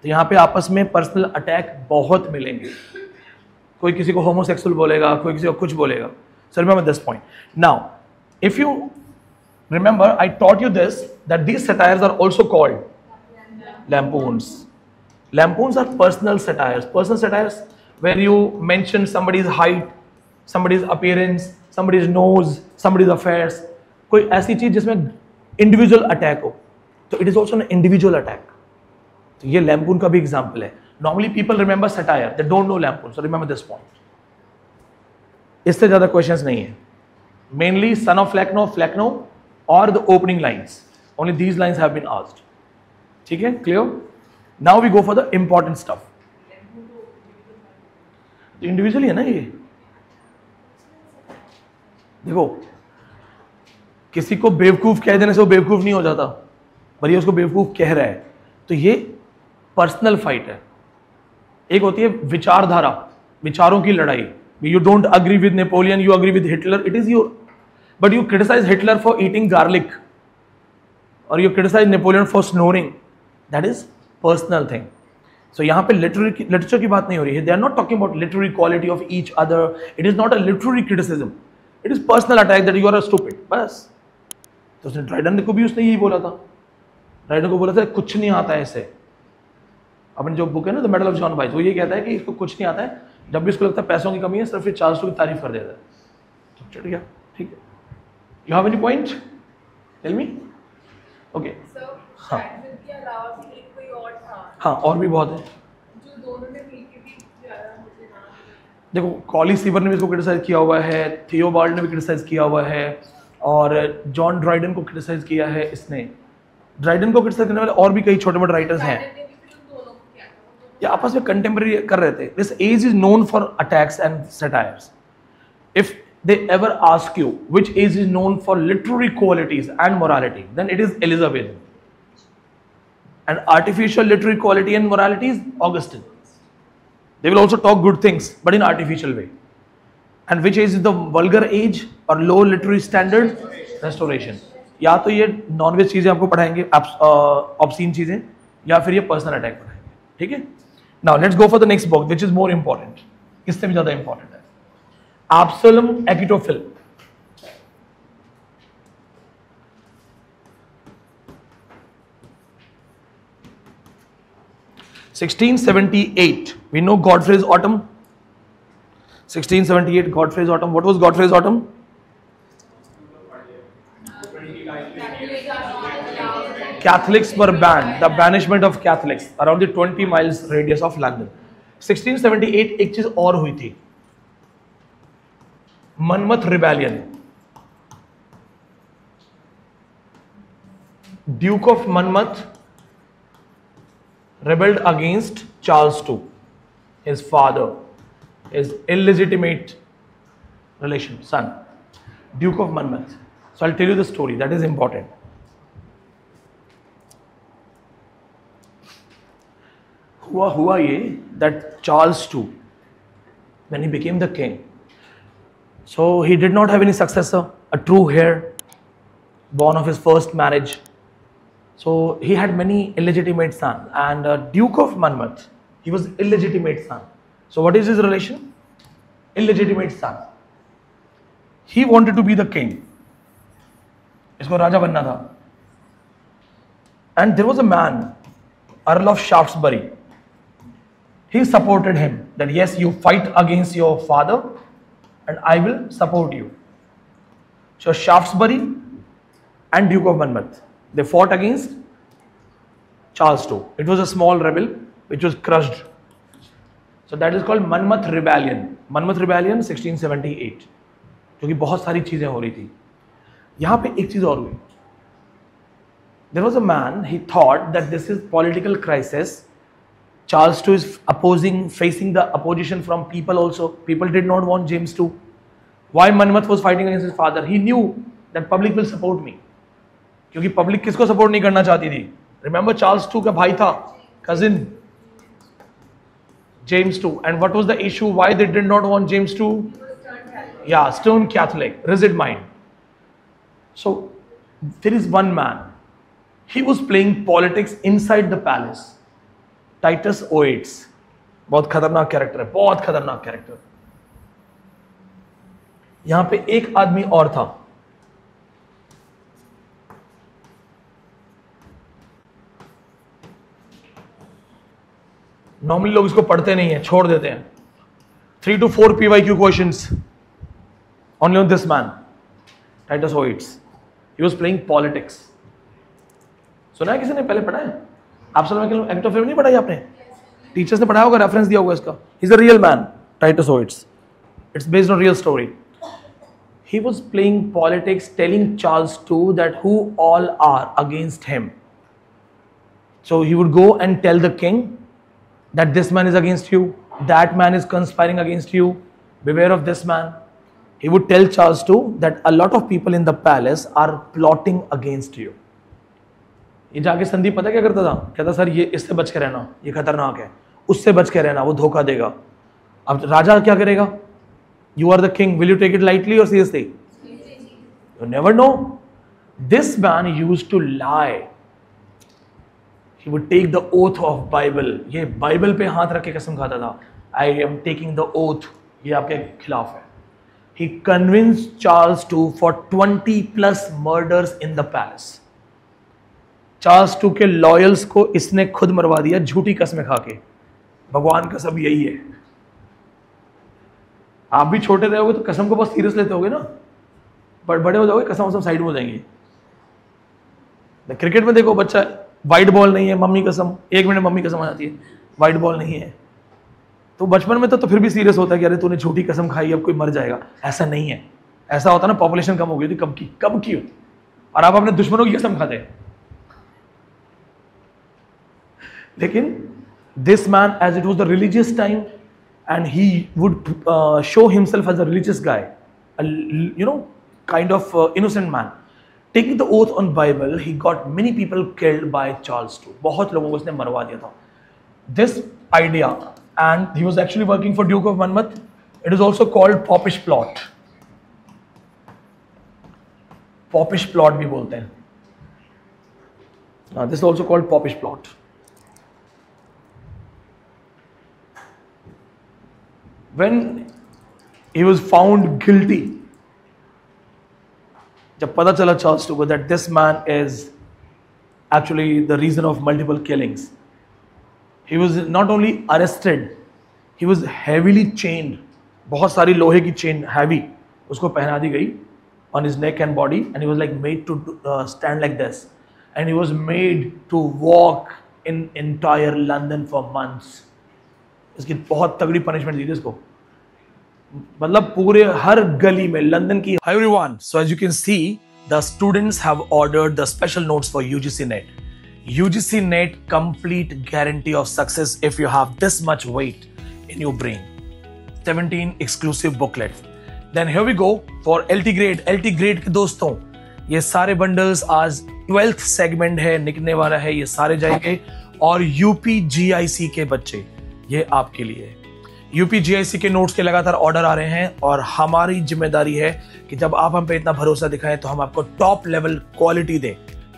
तो यहाँ पे आपस में personal attack बहुत मिलेंगे. कोई किसी को होमोसेक्सुअल बोलेगा, कोई किसी को कुछ बोलेगा. So remember this point. Now, if you remember, I taught you this, that these satires are also called lampoons. Lampoons are personal satires. Personal satires where you mention somebody's height, somebody's appearance, somebody's nose, somebody's affairs. कोई ऐसी चीज जिसमें individual attack हो, तो it is also an individual attack. तो ये lampoon का भी एग्जाम्पल है. Normally people remember satire, they don't know lampoon. So remember this point. इससे ज्यादा क्वेश्चंस नहीं है. Mainly son of Flecknoe, Flecknoe और the opening lines, only these lines have been asked. ठीक है, clear? Now we go for the important stuff. Individually है ना ये. देखो, किसी को बेवकूफ कह देने से वो बेवकूफ नहीं हो जाता, पर ये उसको बेवकूफ कह रहा है, तो ये पर्सनल फाइट है. एक होती है विचारधारा, विचारों की लड़ाई. You don't agree with Napoleon, you agree with Hitler, it is your, but you criticise Hitler for eating garlic और you criticise Napoleon for snoring, that is personal thing. So यहाँ पे लिटरेचर की बात नहीं हो रही है. They are not talking about literary quality of each other. It is not a literary criticism, it is personal attack that you are a stupid, बस. तो उसने ड्राइडन को भी उसने यही बोला था. ड्राइडन को बोला था कुछ नहीं आता है इसे. अपनी जो बुक है ना the medal of John vice, वो ये कहता है कि इसको कुछ नहीं आता है. जब भी इसको लगता है पैसों की कमी है, सिर्फ चार्ल्स की तारीफ कर देता है. तो चढ़ गया. ठीक है. You have any point? Tell me. Okay. हाँ हाँ, और भी बहुत है. देखो, कॉली सीवर ने भी इसको क्रिटिसाइज किया हुआ है, थियोबाल्ड ने भी क्रिटिसाइज किया हुआ है, और जॉन ड्राइडन को क्रिटिसाइज किया है इसने. ड्राइडन को क्रिटिसाइज करने वाले और भी कई छोटे मोटे राइटर्स हैं. ये आपस में कंटेम्पररी कर रहे थे. This age is known for attacks and satires. If they ever ask you which age is known for literary qualities and morality, then it is Elizabethan. And artificial literary quality and morality is Augustine. They will also talk good things, but in artificial way. And which age is the vulgar age or low literary standard? Restoration. या तो ये nonveg चीजें आपको पढ़ाएंगे, obscene चीजें, या फिर ये पर्सनल अटैक पढ़ाएंगे. ठीक है. Now let's go for the next book which is more important. इससे भी ज्यादा इंपॉर्टेंट है. Absalom Achitophel. (1678). We know Godfrey's Autumn. 1678, Godfrey's Autumn. What was Godfrey's Autumn? Catholics were banned. The banishment of Catholics around the 20 miles radius of London. 1678 एक चीज और हुई थी, Manmath rebellion. Duke of Manmath rebelled against Charles II, his father, his illegitimate relation, son, Duke of Monmouth. So I'll tell you the story, that is important. हुआ ये that Charles II, when he became the king, so he did not have any successor, a true heir, born of his first marriage. So he had many illegitimate sons, and Duke of Monmouth, he was illegitimate son. So what is his relation? Illegitimate son. He wanted to be the king. इसको राजा बनना था. And there was a man, Earl of Shaftesbury. He supported him that yes, you fight against your father, and I will support you. So Shaftesbury and Duke of Monmouth, they fought against Charles II. It was a small rebel which was crushed. So that is called Monmouth Rebellion. Monmouth Rebellion 1678. क्योंकि बहुत सारी चीजें हो रही थी. यहाँ पे एक चीज और हुई. There was a man, he thought that this is political crisis. Charles II is facing the opposition from people also. People did not want James II. Why Monmouth was fighting against his father? He knew that public will support me. क्योंकि public किसको support नहीं करना चाहती थी? Remember Charles II का भाई था, cousin James II. And what was the issue? Why they did not want James II? Yeah, stern Catholic, rigid mind. So there is one man. He was playing politics inside the palace. Titus Oates, बहुत खतरनाक character है, बहुत खतरनाक character. यहां पे एक आदमी और था, नॉर्मली लोग इसको पढ़ते नहीं है, छोड़ देते हैं. 3 to 4 PYQ questions only on this man, Titus Oates. He was playing politics. सुना है किसी ने? पहले पढ़ा है? Absalom Achitophel नहीं पढ़ाई आपने? टीचर्स ने पढ़ाया होगा, रेफरेंस दिया होगा इसका. He's a real man, Titus Oates. It's based on real story. He was playing politics, telling Charles II that who all are against him. So he would go and tell the king that this man is against you, that man is conspiring against you, beware of this man. He would tell Charles II that a lot of people in the palace are plotting against you. ये जाके संदीप पता क्या करता था? कहता sir ये इससे बच के रहना, ये खतरनाक है, उससे बच के रहना, वो धोखा देगा. अब राजा क्या करेगा? You are the king. Will you take it lightly or seriously? You never know. This man used to lie. He would take the oath of Bible. ये बाइबल पे हाथ रख के कसम खाता था. I am taking the oath. ये आपके खिलाफ है. He convinced Charles II for 20 plus murders in the palace. Charles II के लॉयल्स को इसने खुद मरवा दिया झूठी कसमें खा के. भगवान का सब यही है. आप भी छोटे रहोगे तो कसम को बहुत सीरियस लेते होगे ना, बट बड़े हो जाओगे कसम सब साइड में हो जाएंगी. क्रिकेट में देखो बच्चा वाइट बॉल नहीं है मम्मी कसम, 1 मिनट मम्मी कसम आ जाती है, वाइट बॉल नहीं है. तो बचपन में तो फिर भी सीरियस होता है कि अरे तूने झूठी कसम खाई अब कोई मर जाएगा. ऐसा नहीं है. ऐसा होता ना पॉपुलेशन कम हो गई थी कब की और आप अपने दुश्मनों की कसम खाते हैं. लेकिन this man age it was the religious time and he would show himself as a religious guy, kind of innocent man. Taking the oath on Bible, he got many people killed by Charles II. बहुत लोगों को उसने मरवा दिया था. This idea, and he was actually working for Duke of Monmouth. It is also called Popish plot. Popish plot भी बोलते हैं. This is also called Popish plot. When he was found guilty, जब पता चला Charles II को that this man is actually the reason of multiple killings, he was not only arrested, he was heavily chained. बहुत सारी लोहे की chain heavy उसको पहना दी गई on his neck and body, and he was like made to stand like this, and he was made to walk in entire London for months. इसकी बहुत तगड़ी पनिशमेंट दी थी इसको. मतलब पूरे हर गली में लंदन की. Hi everyone, so as you can see, the students have ordered the special notes for UGC NET. UGC NET complete guarantee of success if you have this much weight in your brain. 17 exclusive booklets. Then here we go for LT grade. LT grade के दोस्तों, ये सारे bundles आज 12th segment है, निकलने वाला है, ये सारे जाएंगे. और यूपी GIC के बच्चे, ये आपके लिए. यूपी GIC के नोट्स के लगातार ऑर्डर आ रहे हैं और हमारी जिम्मेदारी है कि जब आप हम पे इतना भरोसा दिखाएं तो हम आपको टॉप लेवल क्वालिटी दें,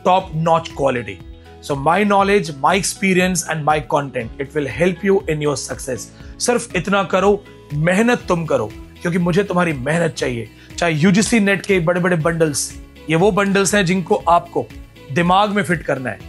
top notch quality. So my knowledge, my experience and my content, it will help you in your success. सिर्फ इतना करो, मेहनत तुम करो, क्योंकि मुझे तुम्हारी मेहनत चाहिए. चाहे UGC नेट के बड़े बड़े बंडल्स, ये वो बंडल्स हैं जिनको आपको दिमाग में फिट करना है.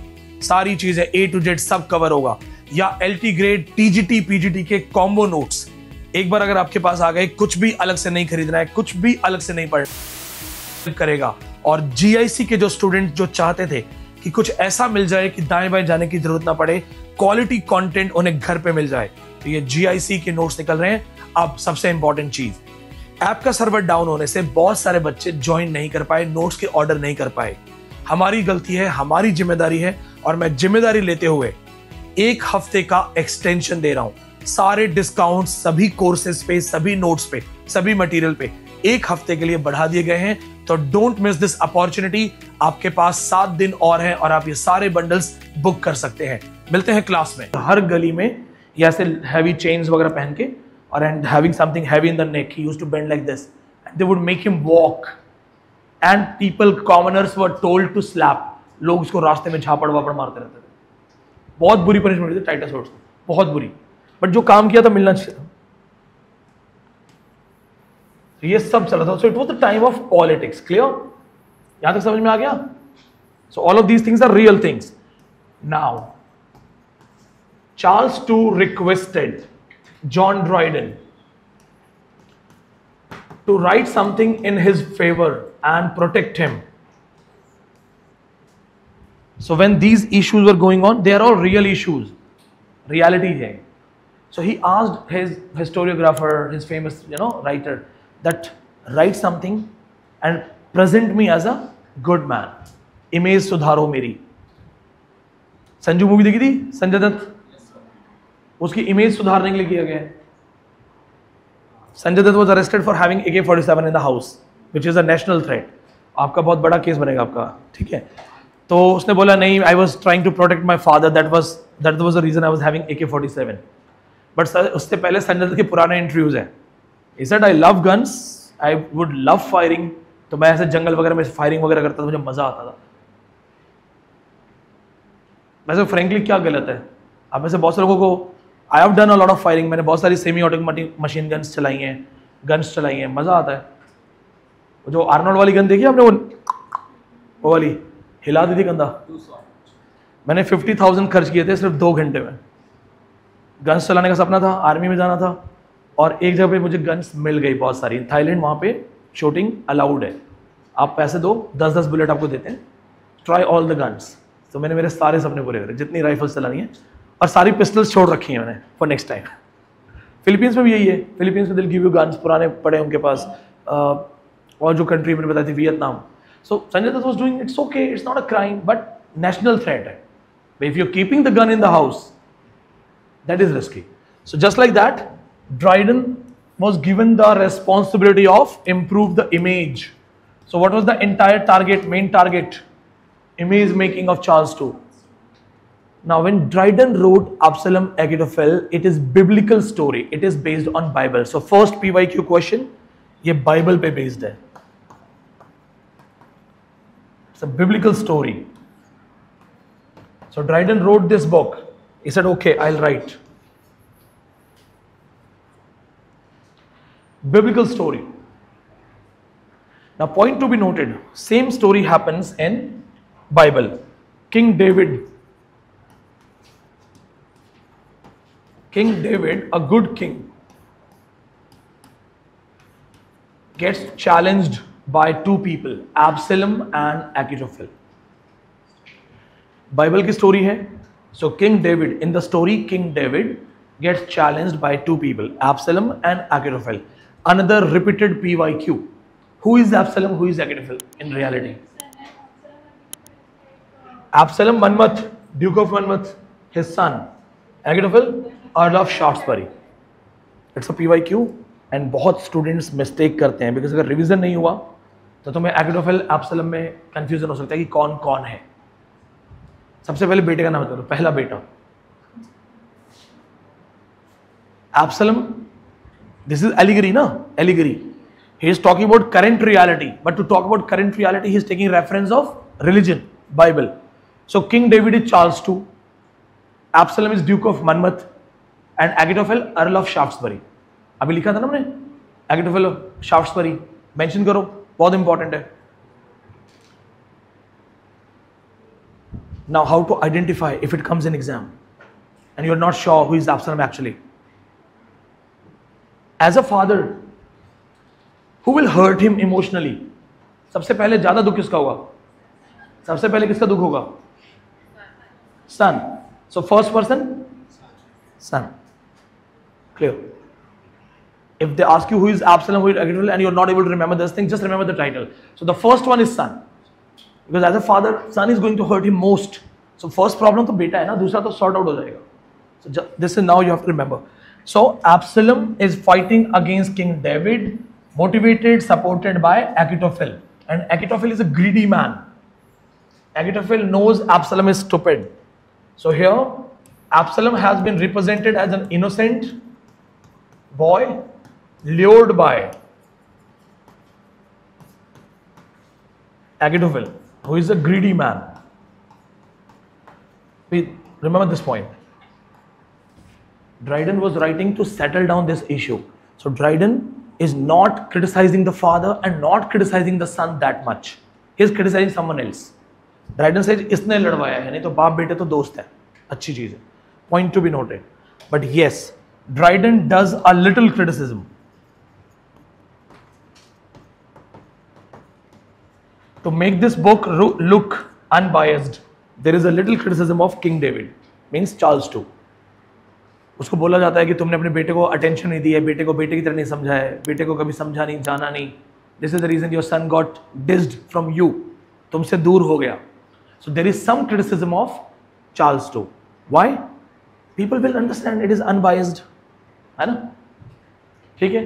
सारी चीजें A to Z सब कवर होगा. या LT ग्रेड TGT PGT के कॉम्बो नोट्स एक बार अगर आपके पास आ गए, कुछ भी अलग से नहीं खरीदना है, कुछ भी अलग से नहीं पढ़ना करेगा. और GIC के जो स्टूडेंट जो चाहते थे कि कुछ ऐसा मिल जाए कि दाएं बाएं जाने की जरूरत ना पड़े, क्वालिटी कंटेंट उन्हें घर पे मिल जाए, तो ये GIC के नोट्स निकल रहे हैं. अब सबसे इंपॉर्टेंट चीज, ऐप का सर्वर डाउन होने से बहुत सारे बच्चे ज्वाइन नहीं कर पाए, नोट्स के ऑर्डर नहीं कर पाए. हमारी गलती है, हमारी जिम्मेदारी है, और मैं जिम्मेदारी लेते हुए 1 हफ्ते का एक्सटेंशन दे रहा हूं. सारे डिस्काउंट सभी कोर्सेज पे, सभी नोट्स पे, सभी मटेरियल पे 1 हफ्ते के लिए बढ़ा दिए गए हैं. तो डोंट मिस दिस अपॉर्चुनिटी. आपके पास 7 दिन और हैं और आप ये सारे बंडल्स बुक कर सकते हैं. मिलते हैं क्लास में. हर गली में ये ऐसे हैवी चेन्स वगैरह पहन के, और and having something heavy in the neck, he used to bend like this, they would make him walk, and people, commoners were told to slap. लोग उसको रास्ते में झापड़ वापड़ मारते रहते थे. बहुत बुरी पनिशमेंट थी टाइटस वर्ड्स, बहुत बुरी, बट जो काम किया था मिलना चाहिए था. तो ये सब चला था. So it was the time of politics. Clear? यहां तक समझ में आ गया? So all of these things are real things. Now Charles II requested John Dryden to write something in his favor and protect him. So when these issues were going on, they are all real issues, reality है. So he asked his historiographer, his famous writer, that write something and present me as a good man. Image सुधारो मेरी. Sanju movie देखी थी संजय दत्त, उसकी image सुधारने के लिए किया गया है. Sanjay Dutt was arrested for having AK-47 in the house, which is a national threat. आपका बहुत बड़ा केस बनेगा आपका, ठीक है. तो उसने बोला नहीं, I was trying to protect my father, that was the reason I was having AK-47. But उससे पहले संजय दत्त के पुराने इंटरव्यूज हैं. He said I love guns, I would love firing. तो मैं ऐसे जंगल वगैरह में फायरिंग वगैरह करता था, मुझे मजा आता था. वैसे फ्रेंकली क्या गलत है? आप में से बहुत से लोगों को, I have done a lot of firing, मैंने बहुत सारी सेमी ऑटोमेटिक मशीन गन्स चलाई हैं, गन्स चलाई हैं, मज़ा आता है. जो आर्नोल्ड वाली गन देखी आपने, वो वाली हिला दी थी कंधा. मैंने 50,000 खर्च किए थे सिर्फ 2 घंटे में. गन्स चलाने का सपना था, आर्मी में जाना था, और एक जगह पे मुझे गन्स मिल गई बहुत सारी. थाईलैंड, वहाँ पे शूटिंग अलाउड है, आप पैसे दो, 10-10 बुलेट आपको देते हैं, ट्राई ऑल द गन्स. तो मैंने मेरे सारे सपने पूरे करे, जितनी राइफल्स चलानी है, और सारी पिस्टल्स छोड़ रखी हैं मैंने फॉर नेक्स्ट टाइम. फिलीपींस में भी यही है, फिलीपींस में दिल गिव यू गन्स, पुराने पड़े उनके पास. और जो कंट्री मैंने बताई थी, Vietnam. So Sanjay Dutt was doing, it's okay, it's not a crime, but national threat है. If you are keeping the gun in the house, that is risky. So just like that, Dryden was given the responsibility of improve the image. So what was the entire target, main target? Image making of Charles II. Now when Dryden wrote Absalom Ahithophel, it is biblical story, it is based on Bible. So first PYQ question, ये Bible पे based है. It's a biblical story. So Dryden wrote this book. He said, okay, I'll write. Biblical story. Now point to be noted, same story happens in Bible. King David, a good king, gets challenged by 2 people, Absalom and Ahithophel. Bible की story है. So King David, in the story, King David gets challenged by 2 people, Absalom and Ahithophel. Another repeated PYQ. Who is Absalom? Who is Ahithophel in reality? Absalom, Monmouth, Duke of Monmouth, his son. Ahithophel, Earl of Shaftesbury. It's a PYQ, and बहुत students mistake करते हैं, because अगर revision नहीं हुआ तो तुम्हें Ahithophel, Absalom में confusion हो सकता है कि कौन कौन है. सबसे पहले बेटे का नाम बता दो. पहला बेटा Absalom. This is allegory, na? Allegory. He is talking about current reality, but to talk about current reality, he is taking reference of religion, Bible. So King David is Charles II, Absalom is Duke of Monmouth, and Ahithophel Earl of Shaftesbury. अभी लिखा था ना हमने, Ahithophel of Shaftesbury, mention करो, बहुत important है. Now how to identify if it comes in exam, and you are not sure who is Absalom actually. As a father, who will hurt him emotionally? सबसे पहले ज्यादा दुख किसका होगा? सबसे पहले किसका दुख होगा? Son. So first person, son. Clear? If they ask you who is Absalom, who is Ahithophel, and you are not able to remember this thing, just remember the title. So the first one is son, because as a father, son is going to hurt him most. So first problem तो बेटा है ना, दूसरा तो sort out हो जाएगा. So this is now you have to remember. So Absalom is fighting against King David, motivated, supported by Ahithophel. And Ahithophel is a greedy man. Ahithophel knows Absalom is stupid. So here, Absalom has been represented as an innocent boy, lured by Ahithophel, who is a greedy man. Remember this point. Dryden was writing to settle down this issue. So Dryden is not criticizing the father and not criticizing the son that much. He is criticizing someone else. Dryden says, इसने लड़वाया है, नहीं तो बाप बेटे तो दोस्त है, अच्छी चीज है. Point to be noted. But yes, Dryden does a little criticism. To make this book look unbiased, there is a little criticism of King David, means Charles II. उसको बोला जाता है कि तुमने अपने बेटे को अटेंशन नहीं दी है, बेटे को बेटे की तरह नहीं समझा है, बेटे को कभी समझा नहीं, जाना नहीं. This is the reason your son got dissed from you, तुमसे दूर हो गया. So there is some criticism of Charles too. Why? People will understand it is unbiased, है ना. ठीक है,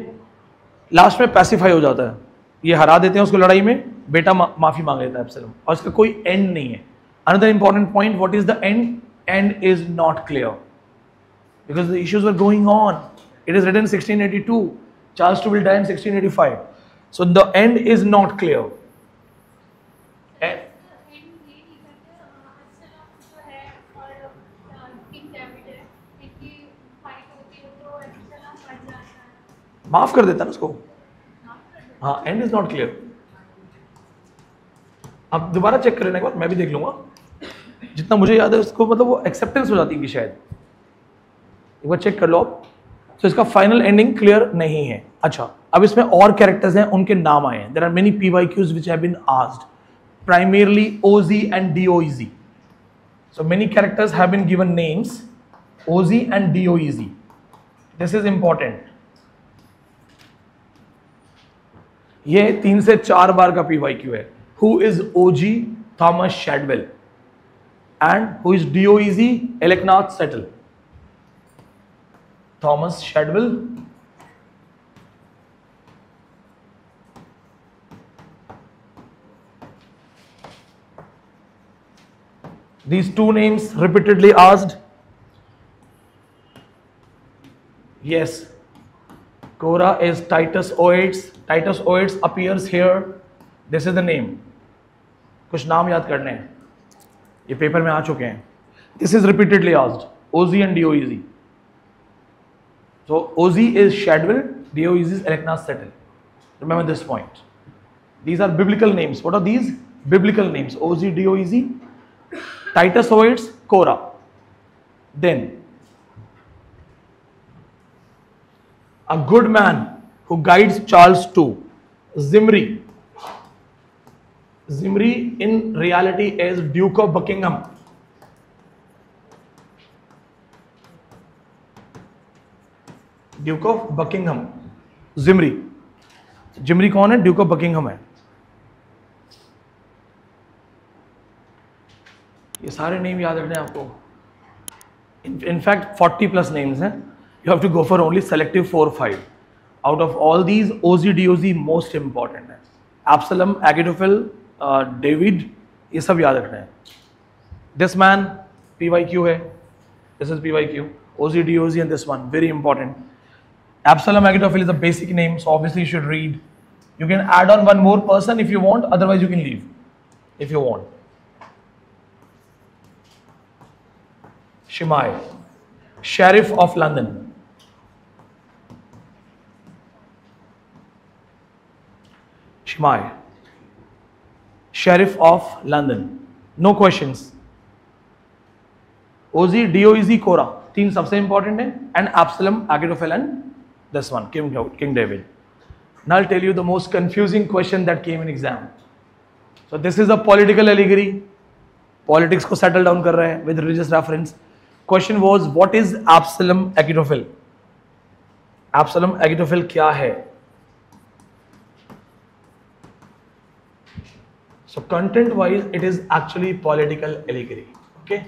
लास्ट में पैसिफाई हो जाता है, ये हरा देते हैं उसको लड़ाई में, बेटा माफी मांग लेता है एब्सलम, और इसका कोई एंड नहीं है. Another important point, what is the end? And is not clear because the issues were going on. It is written 1682. Charles II will die in 1685. So the end is not clear. माफ कर देता ना उसको. हाँ, and is not clear. अब दोबारा check करने के बाद मैं भी देख लूंगा, जितना मुझे याद है उसको, मतलब वो एक्सेप्टेंस हो जाती है कि शायद एक बार चेक कर लो. तो इसका फाइनल एंडिंग क्लियर नहीं है. अच्छा, अब इसमें और कैरेक्टर्स हैं, उनके नाम आए हैं. There are many PYQs which have been asked, primarily OZ and DOEZ. So many characters have been given names OZ and DOEZ. This is important. ये 3 से 4 बार का PYQ है. Who is OG? Thomas Shadwell. And who is DOEZ? Elkanah Settle. Thomas Shadwell. These two names repeatedly asked. Yes, Cora is Titus Oates. Titus Oates appears here. This is the name. कुछ नाम याद करने हैं, ये paper में आ चुके हैं. This is repeatedly asked. OZ and DOEZ. So OZ is Shadwell, DOEZ is Elecnas Settle. Remember this point. These are biblical names. What are these? Biblical names. OZ, DOEZ, Titus Oates, Cora. Then a good man who guides Charles II, Zimri. Zimri in reality is Duke of Buckingham. Duke of Buckingham, Zimri. Zimri कौन है? Duke of Buckingham है. ये सारे name याद रखने हैं आपको. In fact 40+ names हैं. You have to go for only selective 4-5. Out of all these OZ DOZ most important है. एब्सलम, एगिटोफिल, डेविड, ये सब याद रखना है. दिस मैन PYQ है. This is PYQ. OZ DOZ and this one very important. Absalom Agitophil is a basic name, so obviously you should read. You can add on one more person if you want, otherwise you can leave if you want. Shimei, Sheriff of London. Shimei, Sheriff of London. No questions. OZ, DOEZ, Cora. 3 सबसे important है. And Absalom, Agitophil and this one, King David. Now I'll tell you the most confusing question that came in exam. So this is a political allegory. Politics को settle down कर रहे हैं with religious reference. Question was, what is Absalom Agitophil? Absalom Agitophil क्या है? So content wise, it is actually political allegory. Okay.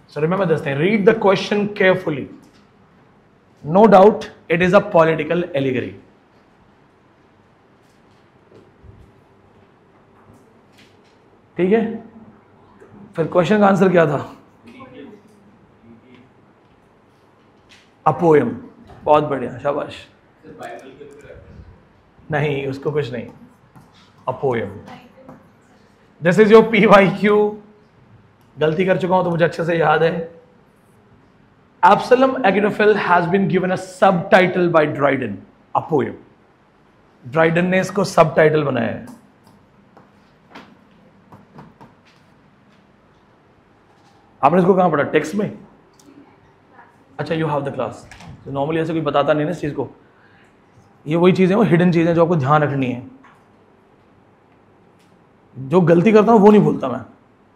So remember this thing. Read the question carefully. No doubt it is a political allegory. ठीक है, फिर question का answer क्या था? A poem. बहुत बढ़िया, शाबाश. नहीं, उसको कुछ नहीं. A poem. This is your PYQ. गलती कर चुका हूं तो मुझे अच्छे से याद है. Absalom Agitophil has been given a subtitle by Dryden, a poem. Dryden ने इसको सबटाइटल बनाया है. आपने इसको कहाँ पढ़ा? टेक्स्ट में? अच्छा, यू हैव द क्लास. तो नॉर्मली ऐसे कोई बताता नहीं ना इस चीज़ को. ये वही चीज़ें, वो हिडन चीज़ें जो आपको ध्यान रखनी है. जो गलती करता हूँ वो नहीं भूलता मैं.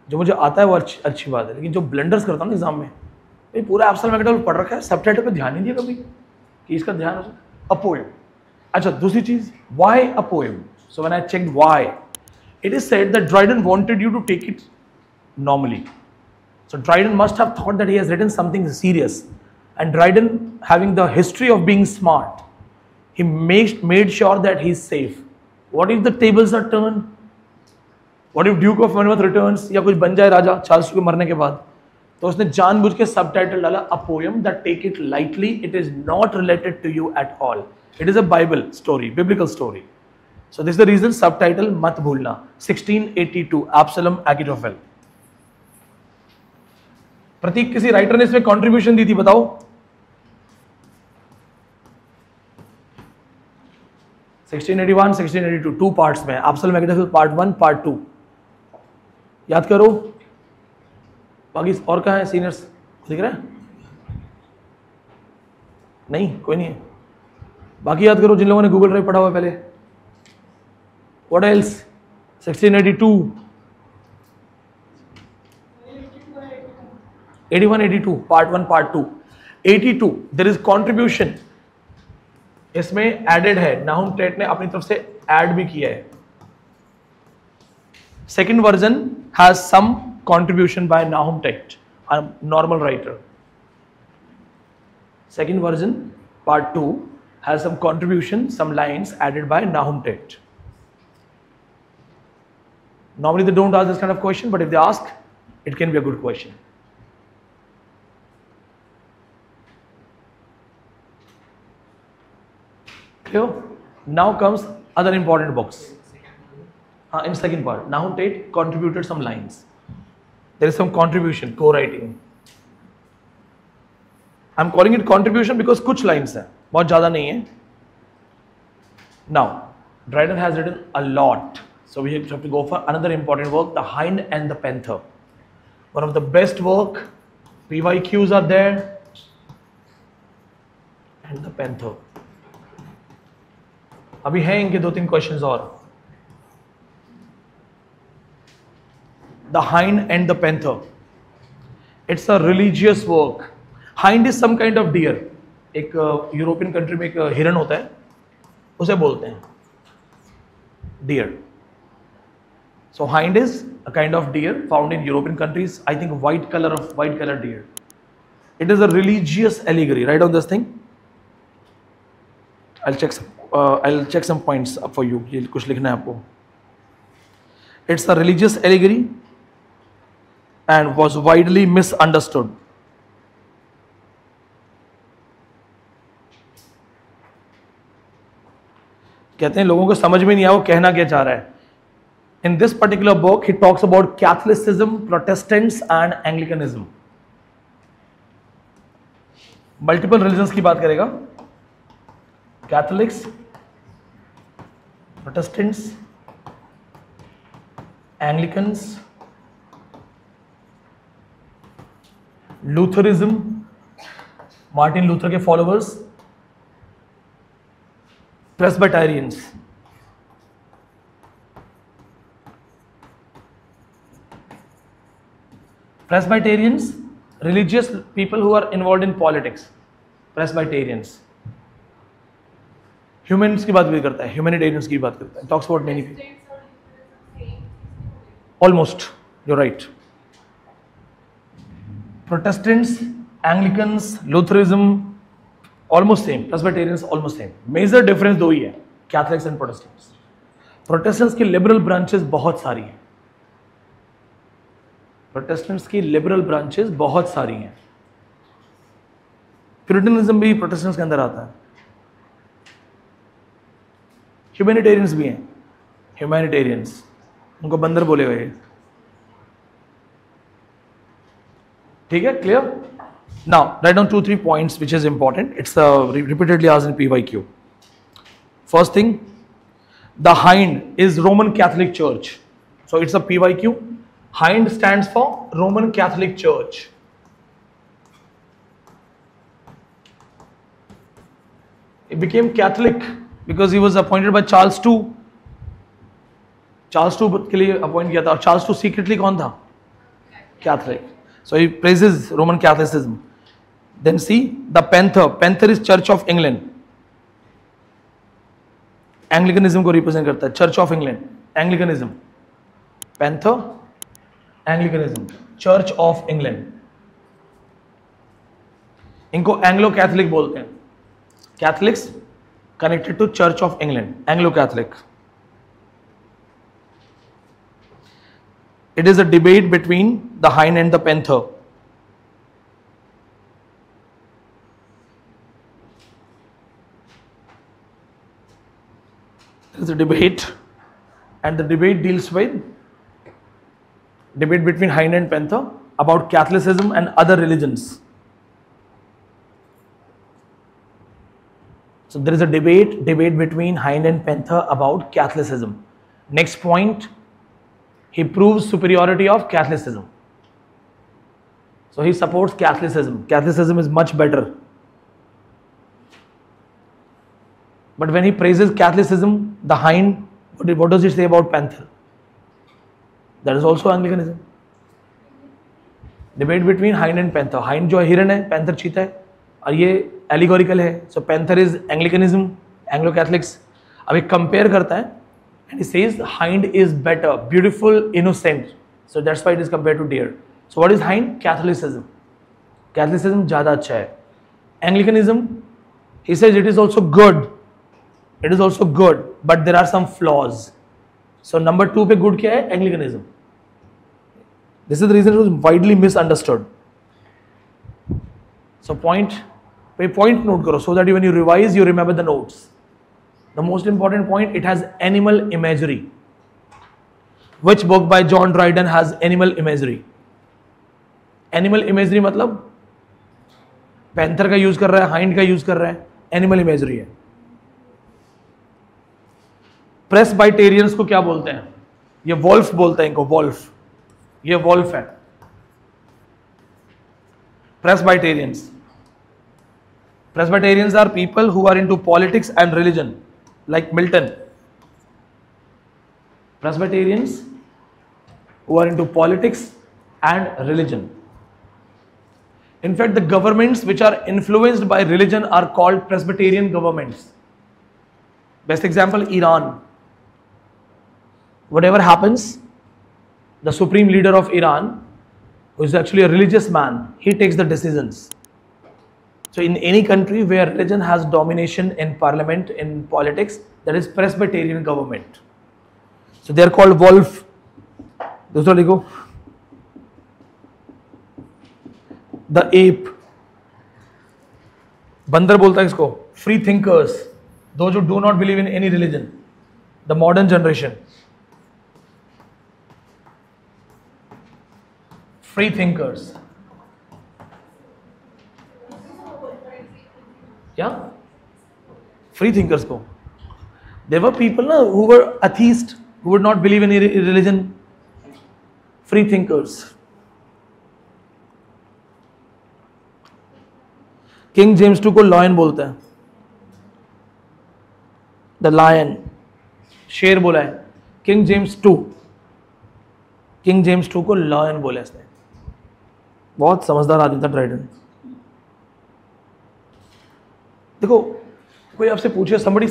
जो मुझे आता है वो अच्छी बात है, लेकिन जो ब्लंडर्स करता हूँ ना एग्जाम में, भाई पूरा एब्सोल्यूट मैगनेटिज्म पढ़ रखा है, सबटाइटल पे ध्यान नहीं दिया कभी कि इसका ध्यान हो। A poem. अच्छा दूसरी चीज, why a poem? So when I checked why, it is said that Dryden wanted you to take it normally. So Dryden must have thought that he has written something serious, and Dryden, having the history of being smart, he made sure that he is safe. What if the tables are turned? What if Duke of Monmouth returns या कुछ बन जाए राजा Charles के मरने के बाद? तो उसने जानबूझ के सबटाइटल डाला a poem that take it lightly, it is not related to you at all. It is a Bible story, biblical story. So this is the reason subtitle मत भूलना. 1682 Absalom Achitophel. प्रतीक किसी राइटर ने इसमें contribution दी थी, बताओ? Sixteen 1682 two parts में, absolute magnetism part 1 part 2. याद करो. बाकी और कहाँ है सीनियर्स, दिख रहा है? नहीं, कोई नहीं है. बाकी याद करो जिन लोगों ने गूगल ड्राइव पढ़ा हुआ पहले. What else? 1682, 81, 82 part 1 part 2. 82 there is contribution, इसमें एडेड है. नाहुम टेट ने अपनी तरफ से ऐड भी किया है. Second version has some contribution by Nahum Tate, a normal writer. Second version part 2 has some contribution, some lines added by Nahum Tate. Normally they don't ask this kind of question, but if they ask, it can be a good question. Now comes other important books. In second part, Nahum Tate contributed some lines. There is some contribution, co-writing. I'm calling it contribution because कुछ lines हैं, बहुत ज़्यादा नहीं है. Now, Dryden has written a lot, so we have to go for another important work, The Hind and the Panther. One of the best work. PYQs are there, and the Panther. अभी हैं इनके 2-3 questions और. The hind and the panther, it's a religious work. Hind is some kind of deer. एक European country में एक हिरन होता है, उसे बोलते हैं deer. So hind is a kind of deer found in European countries. I think white colour deer. It is a religious allegory. Write on this thing. I'll check some points up for you. ये कुछ लिखना है आपको. It's a religious allegory and was widely misunderstood. कहते हैं लोगों को समझ में नहीं आया वो कहना क्या चाह रहा है. In this particular book, he talks about Catholicism, Protestants, and Anglicanism. Multiple religions की बात करेगा. Catholics, Protestants, Anglicans, Lutheranism, Martin Luther के followers, Presbyterians. Presbyterians, religious people who are involved in politics. Presbyterians. Humans की बात भी करता है, ह्यूमैनिटेरियंस की बात करता है. Talks about many people. Almost, you right. Protestants, Anglicans, Lutheranism almost same. Presbyterians almost same. Major difference दो ही है, कैथलिक्स एंड प्रोटेस्टेंट्स. प्रोटेस्टेंट्स की लिबरल ब्रांचेस बहुत सारी हैं. प्रोटेस्टेंट्स की लिबरल ब्रांचेस बहुत सारी हैं. प्यूरिटनिज्म भी प्रोटेस्टेंट्स के अंदर आता है. ह्यूमैनिटेरियंस भी हैं. ह्यूमैनिटेरियंस, उनको बंदर बोले गए. ठीक है, clear? Now write down 2-3 points which is important. It's repeatedly asked in PYQ. First thing, the hind is Roman Catholic church. So it's a PYQ. Hind stands for Roman Catholic church. He became Catholic because he was appointed by Charles II. Charles II के लिए appoint किया था. और Charles II secretly कौन था? Catholic. So he praises Roman Catholicism. Then see the Panther. Panther is Church of England. Anglicanism को represent करता है. Church of England. Anglicanism. Panther. Anglicanism. Church of England. इनको एंग्लो कैथलिक बोलते हैं. Catholics connected to Church of England. Anglo-Catholic. It is a debate between the hind and the panther. There is a debate, and the debate deals with debate between hind and panther about Catholicism and other religions. So there is a debate between hind and panther about Catholicism. Next point, he proves superiority of Catholicism. So he supports Catholicism. Catholicism is much better. But when he praises Catholicism, the hind, what does he say about panther? That is also Anglicanism. Debate between hind and panther. Hind जो हिरन है, panther चीता है, और ये allegorical है. So panther is Anglicanism, Anglo-Catholics. अब एक compare करता है, and he says hind is better, beautiful, innocent. So that's why it is compared to deer. So what is hind? Catholicism. Catholicism ज़्यादा अच्छा है. Anglicanism, he says it is also good. It is also good, but there are some flaws. So number 2 पे good क्या है? Anglicanism. This is the reason it was widely misunderstood. So point note करो, so that when you revise, you remember the notes. The most important point, it has animal imagery. Which book by John Dryden has animal imagery? Animal imagery मतलब panther का use कर रहा है, hind का use कर रहा है, animal imagery है. प्रेस्बाइटेरियंस को क्या बोलते हैं? ये वॉल्फ बोलते हैं इनको, वॉल्फ. ये वॉल्फ है. Presbyterians are people who are into politics and religion, like Milton. Presbyterians who are into politics and religion. In fact, the governments which are influenced by religion are called Presbyterian governments. Best example, Iran. Whatever happens, the supreme leader of Iran, who is actually a religious man, he takes the decisions. So in any country where religion has domination in parliament, in politics, that is Presbyterian government. So they are called wolf. दूसरा लिखो. The ape. बंदर बोलता है इसको. Free thinkers, those who do not believe in any religion. The modern generation. Free thinkers. Yeah, free thinkers को. There were people who were atheist, who would not believe in any religion. Free thinkers. King James II को lion बोलता है. The lion. शेर बोला है. King James II को lion बोला है इसने. बहुत समझदार आदमी था ड्राइडन. देखो, कोई आपसे पूछे, somebody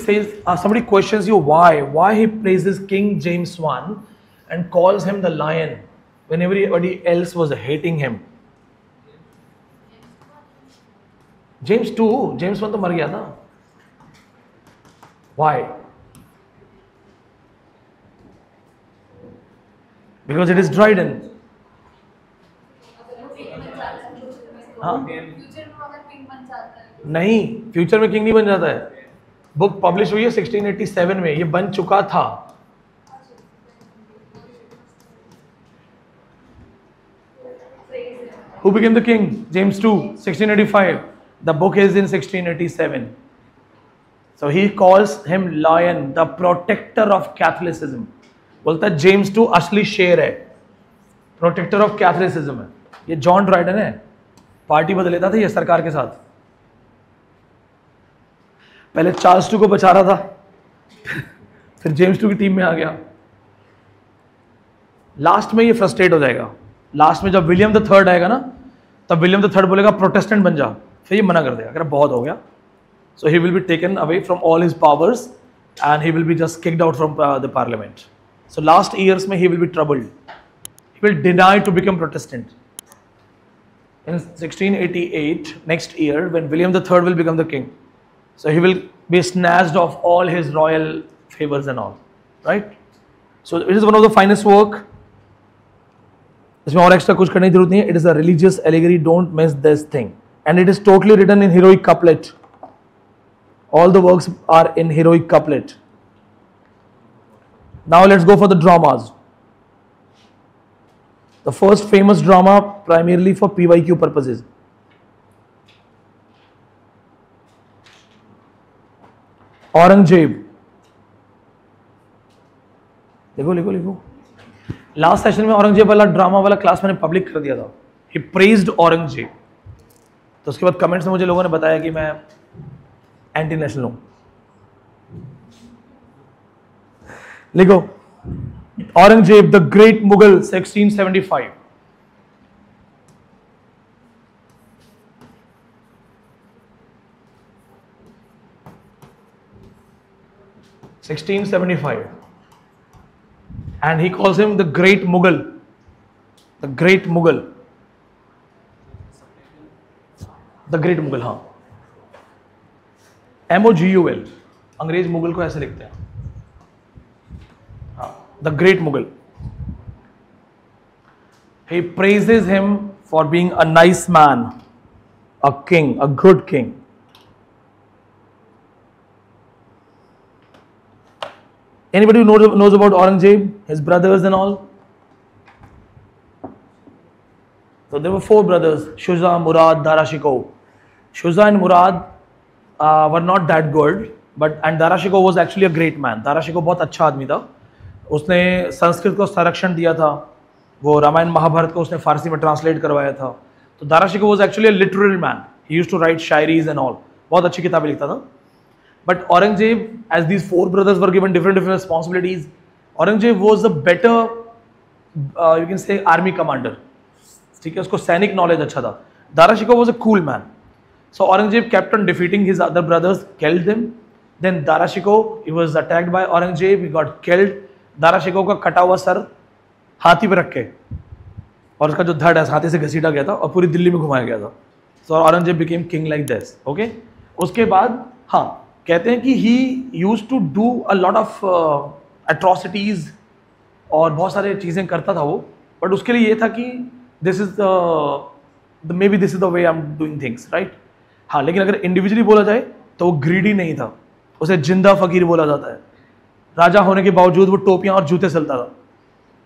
questions you why he praises King James I and calls him the lion when everybody else was hating him. James I तो मर गया था. Why? Because it is Dryden. हाँ? नहीं, फ्यूचर में किंग नहीं बन जाता है. बुक पब्लिश हुई है 1687 में, ये बन चुका था. Who became the king? James II, 1685. The book is in 1687. So he calls him lion, the protector of Catholicism. बोलता है जेम्स II असली शेर है, प्रोटेक्टर ऑफ कैथलिसिज्म है. ये जॉन ड्राइडन है, पार्टी बदल लेता था ये सरकार के साथ. पहले चार्ल्स II को बचा रहा था, फिर जेम्स II की टीम में आ गया. लास्ट में ये फ्रस्ट्रेट हो जाएगा. लास्ट में जब विलियम द थर्ड आएगा ना, तब विलियम द थर्ड बोलेगा प्रोटेस्टेंट बन जा. फिर ये मना कर देगा, अगर बहुत हो गया. So he will be taken away from all his powers and he will be just kicked out from the parliament. So last years mein he will be troubled. He will deny to become Protestant. In 1688, next year, when William III will become the king, so he will be snatched of all his royal favors and all, right? So it is one of the finest work. इसमें और extra कुछ करने की जरूरत नहीं है. It is a religious allegory. Don't miss this thing. And it is totally written in heroic couplet. All the works are in heroic couplet. Now let's go for the dramas. The first famous drama primarily for PYQ purposes. Aurangzeb. लिखो लिखो लिखो. Last session में औरंगजेब वाला drama वाला class मैंने public कर दिया था. He praised Aurangzeb. तो उसके बाद कमेंट्स में मुझे लोगों ने बताया कि मैं एंटी नेशनल हूं. लिखो Aurangzeb the great Mughal 1675. And he calls him the great Mughal. The great Mughal. The great Mughal, हाँ. MOGUL. अंग्रेज मुगल को ऐसे लिखते हैं. हाँ. The great Mughal. He praises him for being a nice man, a king, a good king. Anybody who knows about Aurangzeb, his brothers and all? So there were 4 brothers, Shuja, Murad, Dara Shikoh. Shuja and Murad were not that good, and Dara Shikoh was actually a great man. Dara Shikoh बहुत अच्छा आदमी था. उसने संस्कृत को संरक्षण दिया था. वो रामायण महाभारत को उसने फारसी में ट्रांसलेट करवाया था. तो Dara Shikoh was actually a literal man. He used to write shayaris and all. बहुत अच्छी किताबें लिखता था. But Aurangzeb, as these 4 brothers were given different responsibilities, Aurangzeb was a better, you can say, army commander. ठीक है, उसको सैनिक knowledge अच्छा था. Dara Shikoh was a cool man. So Aurangzeb kept on defeating his other brothers, killed them. Then Dara Shikoh, he was attacked by Aurangzeb, he got killed. Dara Shikoh का कटा हुआ sir हाथी पे रख के और उसका जो धड़ है हाथी से घसीटा गया था और पूरी दिल्ली में घुमाया गया था. So Aurangzeb became king like this. Okay. उसके बाद हाँ कहते हैं कि he used to do a lot of atrocities और बहुत सारे चीज़ें करता था वो. बट उसके लिए ये था कि this is maybe this is the way I'm doing things, right? हाँ, लेकिन अगर इंडिविजुअली बोला जाए तो वो ग्रीडी नहीं था. उसे जिंदा फकीर बोला जाता है. राजा होने के बावजूद वो टोपियां और जूते चलता था.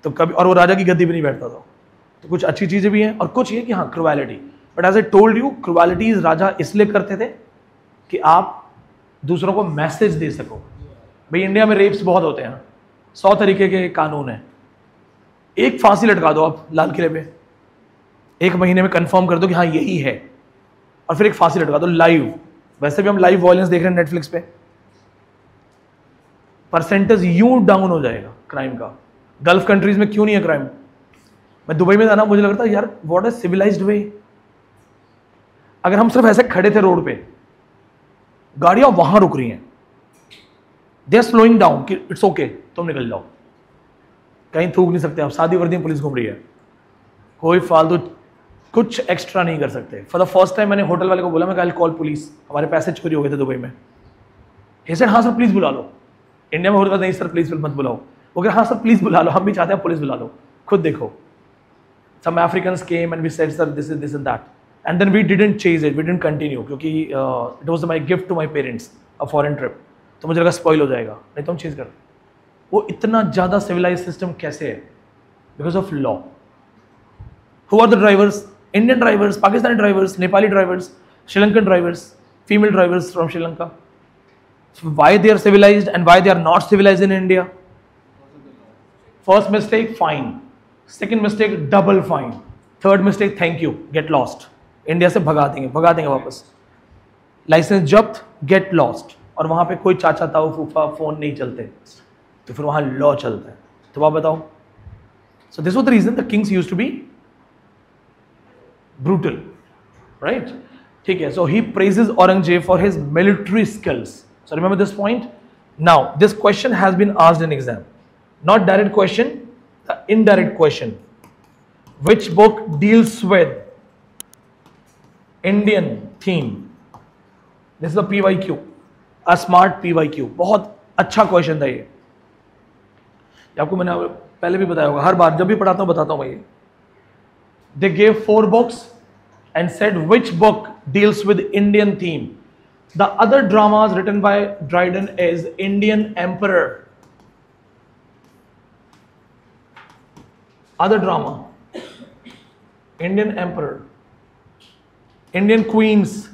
तो कभी और वो राजा की गद्दी भी नहीं बैठता था. तो कुछ अच्छी चीज़ें भी हैं और कुछ ये कि हाँ cruelty. But as I told you, cruelties राजा इसलिए करते थे कि आप दूसरों को मैसेज दे सको. भाई इंडिया में रेप्स बहुत होते हैं. 100 तरीके के कानून हैं. एक फांसी लटका दो आप लाल किले पे, 1 महीने में कंफर्म कर दो कि हाँ यही है, और फिर एक फांसी लटका दो लाइव. वैसे भी हम लाइव वॉयलेंस देख रहे हैं नेटफ्लिक्स पे. परसेंटेज यूं डाउन हो जाएगा क्राइम का. गल्फ कंट्रीज में क्यों नहीं है क्राइम? मैं दुबई में था ना, मुझे लग रहा था यार व्हाट इज सिविलाइज्ड वे. अगर हम सिर्फ ऐसे खड़े थे रोड पे, गाड़ियां वहां रुक रही हैं, दे आर स्लोइंग डाउन कि इट्स ओके तुम निकल जाओ, कहीं थूक नहीं सकते आप. शादी वर्दी में पुलिस घूम रही है, कोई फालतू कुछ एक्स्ट्रा नहीं कर सकते. फॉर द फर्स्ट टाइम मैंने होटल वाले को बोला मैं कॉल पुलिस, हमारे पैसे चोरी हो गए थे दुबई में. he said हाँ सर प्लीज बुला लो. इंडिया में होता नहीं सर प्लीज मत बुलाओ. वो कह हाँ सर प्लीज बुला लो, हम भी चाहते हैं पुलिस बुला लो. खुद देखो, some Africans came and we said sir this is this and that, and then we didn't chase it, we didn't continue क्योंकि it was my gift to my parents, a foreign trip. तो मुझे लगा spoil हो जाएगा, नहीं तो हम chase कर. वो इतना ज़्यादा सिविलाइज सिस्टम कैसे है? Because of law. Who are the drivers? Indian drivers, Pakistani drivers, Nepali drivers, Sri Lankan drivers, female drivers from Sri Lanka. So why they are civilized and why they are not civilized in India? First mistake, fine. Second mistake, double fine. Third mistake, thank you, get lost. India से भगा देंगे वापस. Licence जब्त, get lost. और वहाँ पे कोई चाचा ताऊ फूफा फोन नहीं चलते, तो फिर वहाँ लॉ चलता है. तो आप बताओ. So this was the reason the kings used to be brutal, right? ठीक है, so he praises Aurangzeb for his military skills. So remember this point. Now this question has been asked in exam, not direct question, the indirect question. Which book deals with Indian theme? This is a PYQ, a smart PYQ. बहुत अच्छा question था ये आपको मैंने पहले भी बताया होगा, हर बार जब भी पढ़ाता हूँ बताता हूँ भाई. They gave 4 books and said which book deals with Indian theme. The other dramas written by Dryden is Indian Emperor. Other drama, Indian Emperor, Indian Queens.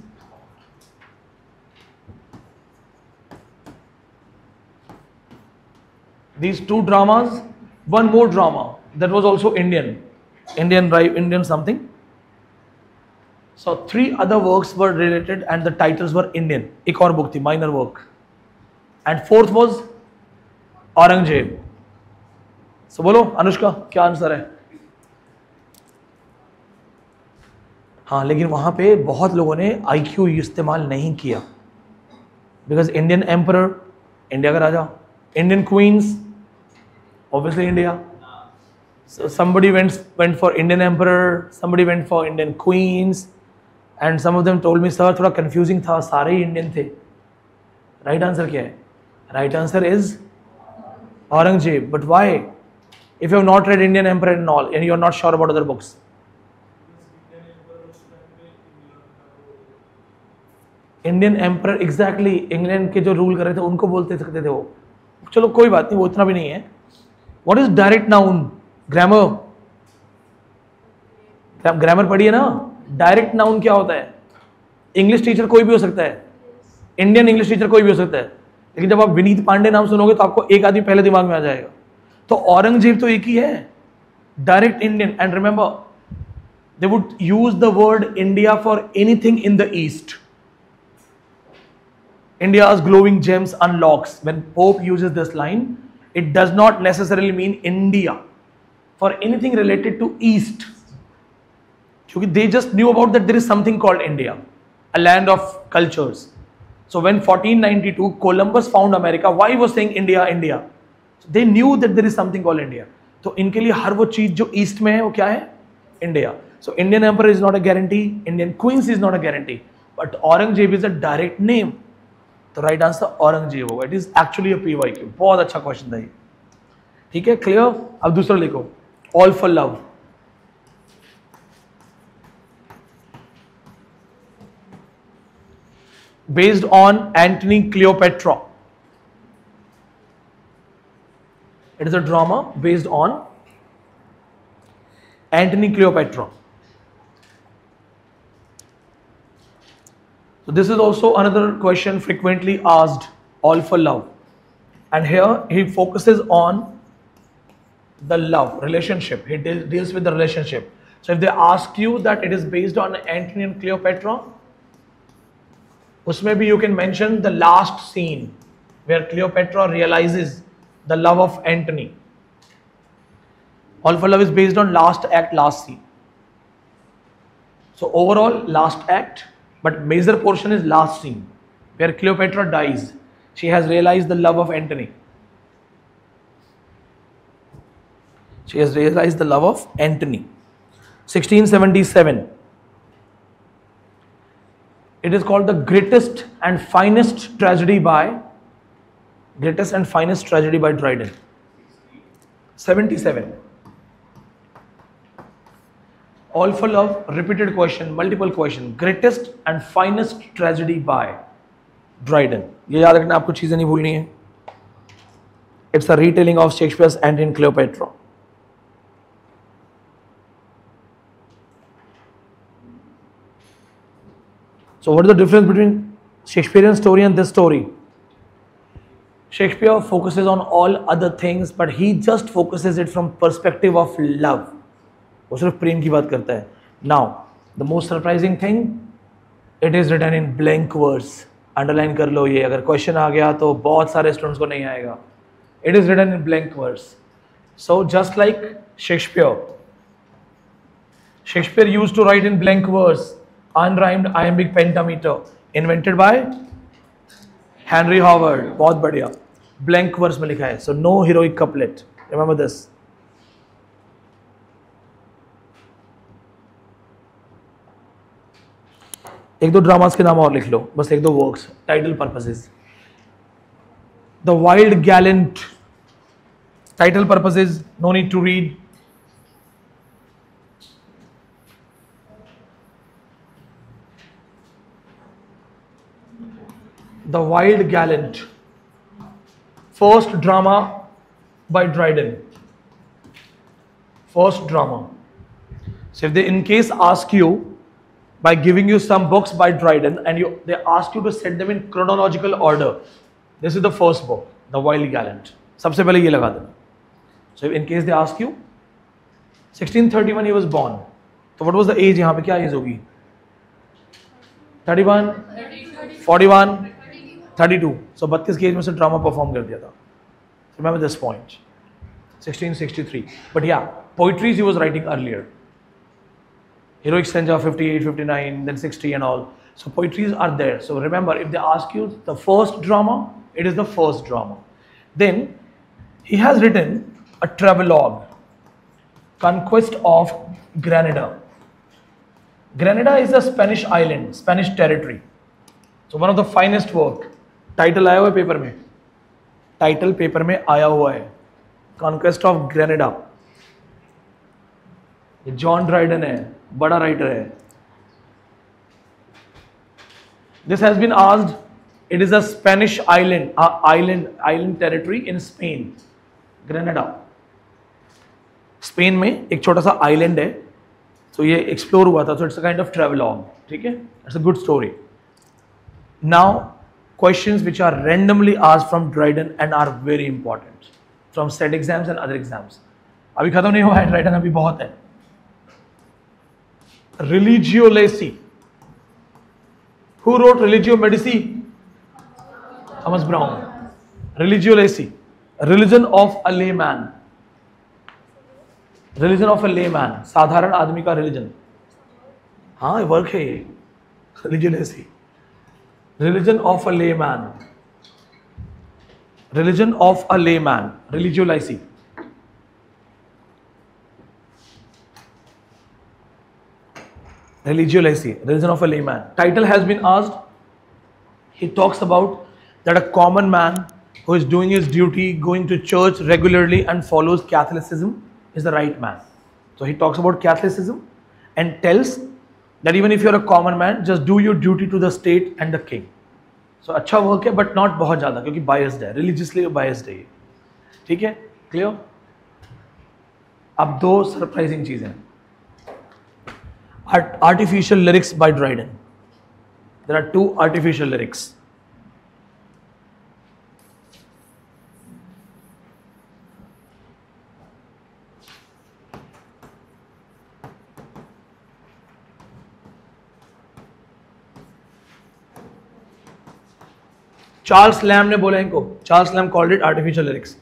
These 2 dramas, one more drama that was also Indian something. So 3 other works were related and the titles were Indian. एक और book थी, minor work. And 4th was Aurangzeb. So बोलो अनुष्का क्या answer है? हाँ, लेकिन वहां पे बहुत लोगों ने IQ इस्तेमाल नहीं किया. Because Indian Emperor, इंडिया का राजा, Indian Queens, obviously India. So somebody went for Indian Emperor, somebody went for Indian Queens. And some of them told me, sir, थोड़ा confusing था, सारे ही इंडियन थे. Right answer क्या है? Right answer is Aurangzeb. But why? If you have not read Indian Emperor and all, and you are not sure about other books. Indian Emperor exactly, England के जो rule कर रहे थे उनको बोलते सकते थे वो. चलो कोई बात नहीं, वो इतना भी नहीं है. What is direct noun? Grammar. Grammar पढ़िए ना. डायरेक्ट नाउन क्या होता है? इंग्लिश टीचर कोई भी हो सकता है, इंडियन इंग्लिश टीचर कोई भी हो सकता है, लेकिन जब आप विनीत पांडे नाम सुनोगे तो आपको एक आदमी पहले दिमाग में आ जाएगा. तो औरंगजेब तो एक ही है, direct Indian. And remember they would use the word India for anything in the east. India's glowing gems unlocks. When Pope uses this line, it does not necessarily mean India for anything related to East. Because they just knew about that there is something called India, a land of cultures. So when 1492 Columbus found America, why he was saying India, India? So they knew that there is something called India. तो इनके लिए हर वो चीज जो east में है वो क्या है? India. So Indian Emperor is not a guarantee, Indian Queens is not a guarantee, but Aurangzeb is a direct name. तो राइट आंसर औरंगजेब होगा. It is actually a PYQ. बहुत अच्छा क्वेश्चन था ये. ठीक है, क्लियर. अब दूसरा लिखो, all for love. Based on Antony Cleopatra. It is a drama based on Antony Cleopatra. So this is also another question frequently asked, all for love. And here he focuses on the love relationship. He deals with the relationship. So if they ask you that it is based on Antony and Cleopatra, usme bhi you can mention the last scene where Cleopatra realizes the love of Antony. All for love is based on last act, last scene. So overall last act, but major portion is last scene where Cleopatra dies. She has realized the love of Antony. She has realized the love of Antony. 1677. It is called the greatest and finest tragedy by Dryden. 77. All for love, repeated question, multiple question. Greatest and finest tragedy by Dryden. ये याद रखना, आपको चीजें नहीं भूलनी है. It's a retelling of Shakespeare's Antony and Cleopatra. So what is the difference between Shakespearean story and this story? Shakespeare focuses on all other things, but he just focuses it from perspective of love. वो सिर्फ प्रेम की बात करता है. Now the most surprising thing, it is written in blank verse. Underline कर लो ये, अगर क्वेश्चन आ गया तो बहुत सारे स्टूडेंट्स को नहीं आएगा. It is written in blank verse. So just like Shakespeare used to write in blank verse. Unrhymed iambic pentameter invented by Henry Howard. बहुत बढ़िया. ब्लैंक वर्स में लिखा है. So no heroic couplet. Remember this. एक दो dramas के नाम और लिख लो, बस एक दो works, title purposes. The wild gallant. Title purposes, no need to read. The Wild Gallant. First drama by Dryden. First drama. So if they in case ask you by giving you some books by Dryden and they ask you to set them in chronological order, this is the first book, The Wild Gallant. सबसे पहले ये लगा देना. So in case they ask you, 1631 he was born. So what was the age? यहाँ पे क्या age होगी? 31, 41, 32. So 32 की एज में से ड्रामा परफॉर्म कर दिया था. Remember this point. 1663. But yeah, poetries he was writing earlier. Heroic Stanza 58, 59, then 60 and all. So poetries are there. So remember, if they ask you the first drama, it is the first drama. Then he has written a travelogue, Conquest of Granada. Granada is a Spanish island, Spanish territory. So one of the finest work. Title आया हुआ है paper में. Title paper में आया हुआ है. Conquest of Granada. John Dryden है, बड़ा राइटर है. This has been asked. It is a Spanish island territory in Spain. Granada Spain में एक छोटा सा आइलैंड है. तो ये एक्सप्लोर हुआ था. So it's a kind of travelogue. ठीक है, it's a good story. Now questions which are randomly asked from Dryden and are very important from SET exams and other exams. अभी खत्म नहीं हुआ है Dryden, अभी बहुत है. Religio Lacey. Who wrote Religio Medici? Thomas Brown. Religio Lacey. Religion of a layman. Religion of a layman. साधारण आदमी का religion. हाँ, वर्क है ये. Religio Lacey. Religion of a layman. Religion of a layman. Religio Lacey. Religio Lacey. Religion of a layman. Title has been asked. He talks about that a common man who is doing his duty, going to church regularly and follows Catholicism is the right man. So he talks about Catholicism and tells that even if you are a common man, just do your duty to the state and the king. So अच्छा work है, but not बहुत ज़्यादा, क्योंकि biased है, religiously biased है. ठीक है, clear. अब दो सरप्राइजिंग चीज़ें. Artificial lyrics by Dryden. There are 2 artificial lyrics. Charles Lamb ने बोला इनको. Charles Lamb called it artificial lyrics.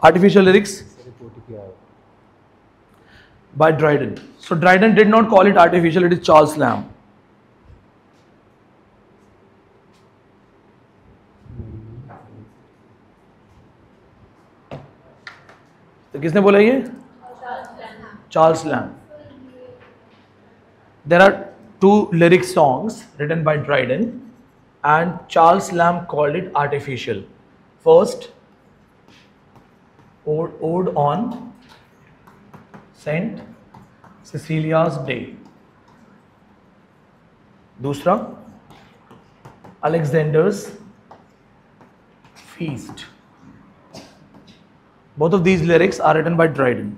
Artificial lyrics by Dryden. So Dryden did not call it artificial, it is Charles Lamb. तो किसने बोला ये? Charles Lamb. There are 2 lyric songs written by Dryden and Charles Lamb called it artificial. First, Ode on Saint Cecilia's Day. दूसरा, Alexander's Feast. Both of these lyrics are written by Dryden,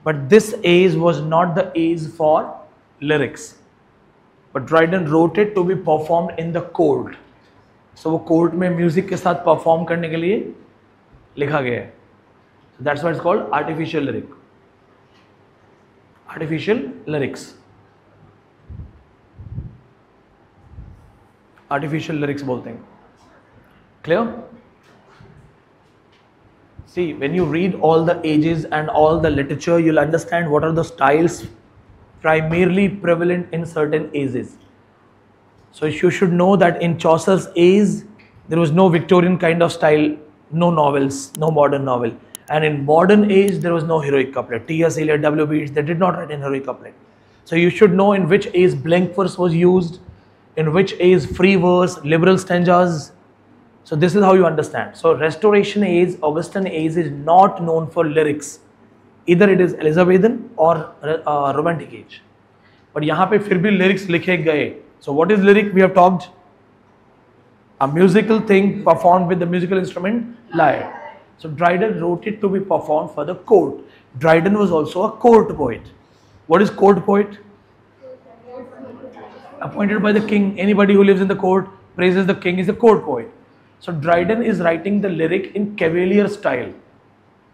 but this age was not the age for lyrics. But Dryden wrote it to be performed in the court. So वो court में music के साथ perform करने के लिए लिखा गया है. So that's why it's called artificial lyric. Artificial lyrics. Artificial lyrics बोलते हैं. Clear? See, when you read all the ages and all the literature, you'll understand what are the styles primarily prevalent in certain ages. So you should know that in Chaucer's age, there was no Victorian kind of style, no novels, no modern novel. And in modern age, there was no heroic couplet. T.S. Eliot, W.B. Yeats, they did not write in heroic couplet. So you should know in which age blank verse was used, in which age free verse, liberal stanzas. So this is how you understand. So Restoration age, Augustan age is not known for lyrics. Either it is Elizabethan or Romantic age. But यहाँ पे फिर भी lyrics लिखे गए. So what is lyric? We have talked. A musical thing performed with the musical instrument lyre. So Dryden wrote it to be performed for the court. Dryden was also a court poet. What is court poet? Appointed by the king. Anybody who lives in the court praises the king is a court poet. So Dryden is writing the lyric in cavalier style.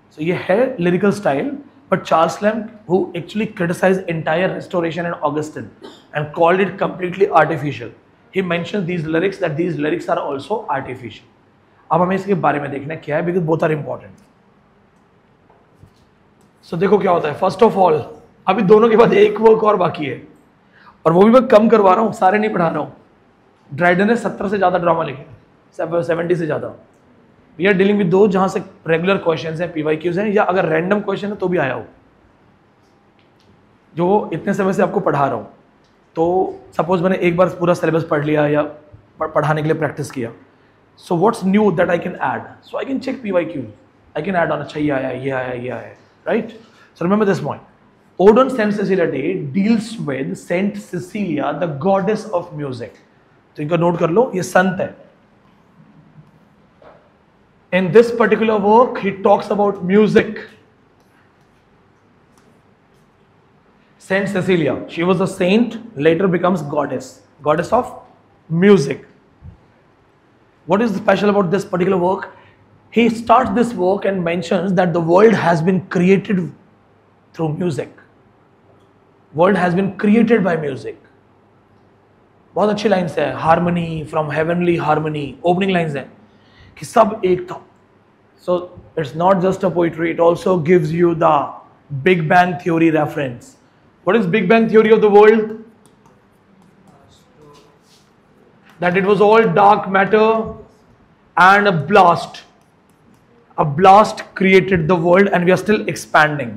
So ये है lyrical style. But Charles Lamb, who actually criticized entire Restoration and Augustine and called it completely artificial, he mentions these lyrics that these lyrics are also artificial. अब हमें इसके बारे में देखना क्या है, because both are important. So देखो क्या होता है. First of all, अभी दोनों के बाद एक वर्क और बाकी है, और वो भी मैं कम करवा रहा हूँ, सारे नहीं पढ़ा रहा हूँ. ड्राइडन ने 70 से ज़्यादा ड्रामा लिखे, 70 से ज़्यादा. वी आर डीलिंग विद दो जहाँ से रेगुलर क्वेश्चंस हैं, PYQs हैं, या अगर रैंडम क्वेश्चन है तो भी आया हो, जो इतने समय से आपको पढ़ा रहा हूँ. तो सपोज मैंने एक बार पूरा सिलेबस पढ़ लिया या पढ़ाने के लिए प्रैक्टिस किया. So what's new that I can add? So I can check PYQ, I can add on. अच्छा ये आया, ये आया, ये आया, right? So remember this point. Ode on Saint Cecilia Day deals with Saint Cecilia, the goddess of music. तो इनका note कर लो, ये संत है. In this particular work, he talks about music. Saint Cecilia, she was a saint, later becomes goddess, goddess of music. What is special about this particular work? He starts this work and mentions that the world has been created through music. World has been created by music. बहुत अच्छी lines है. Harmony, from heavenly harmony, opening lines हैं कि सब एक था. So it's not just a poetry, it also gives you the big bang theory reference. What is big bang theory of the world? That it was all dark matter and a blast created the world and we are still expanding.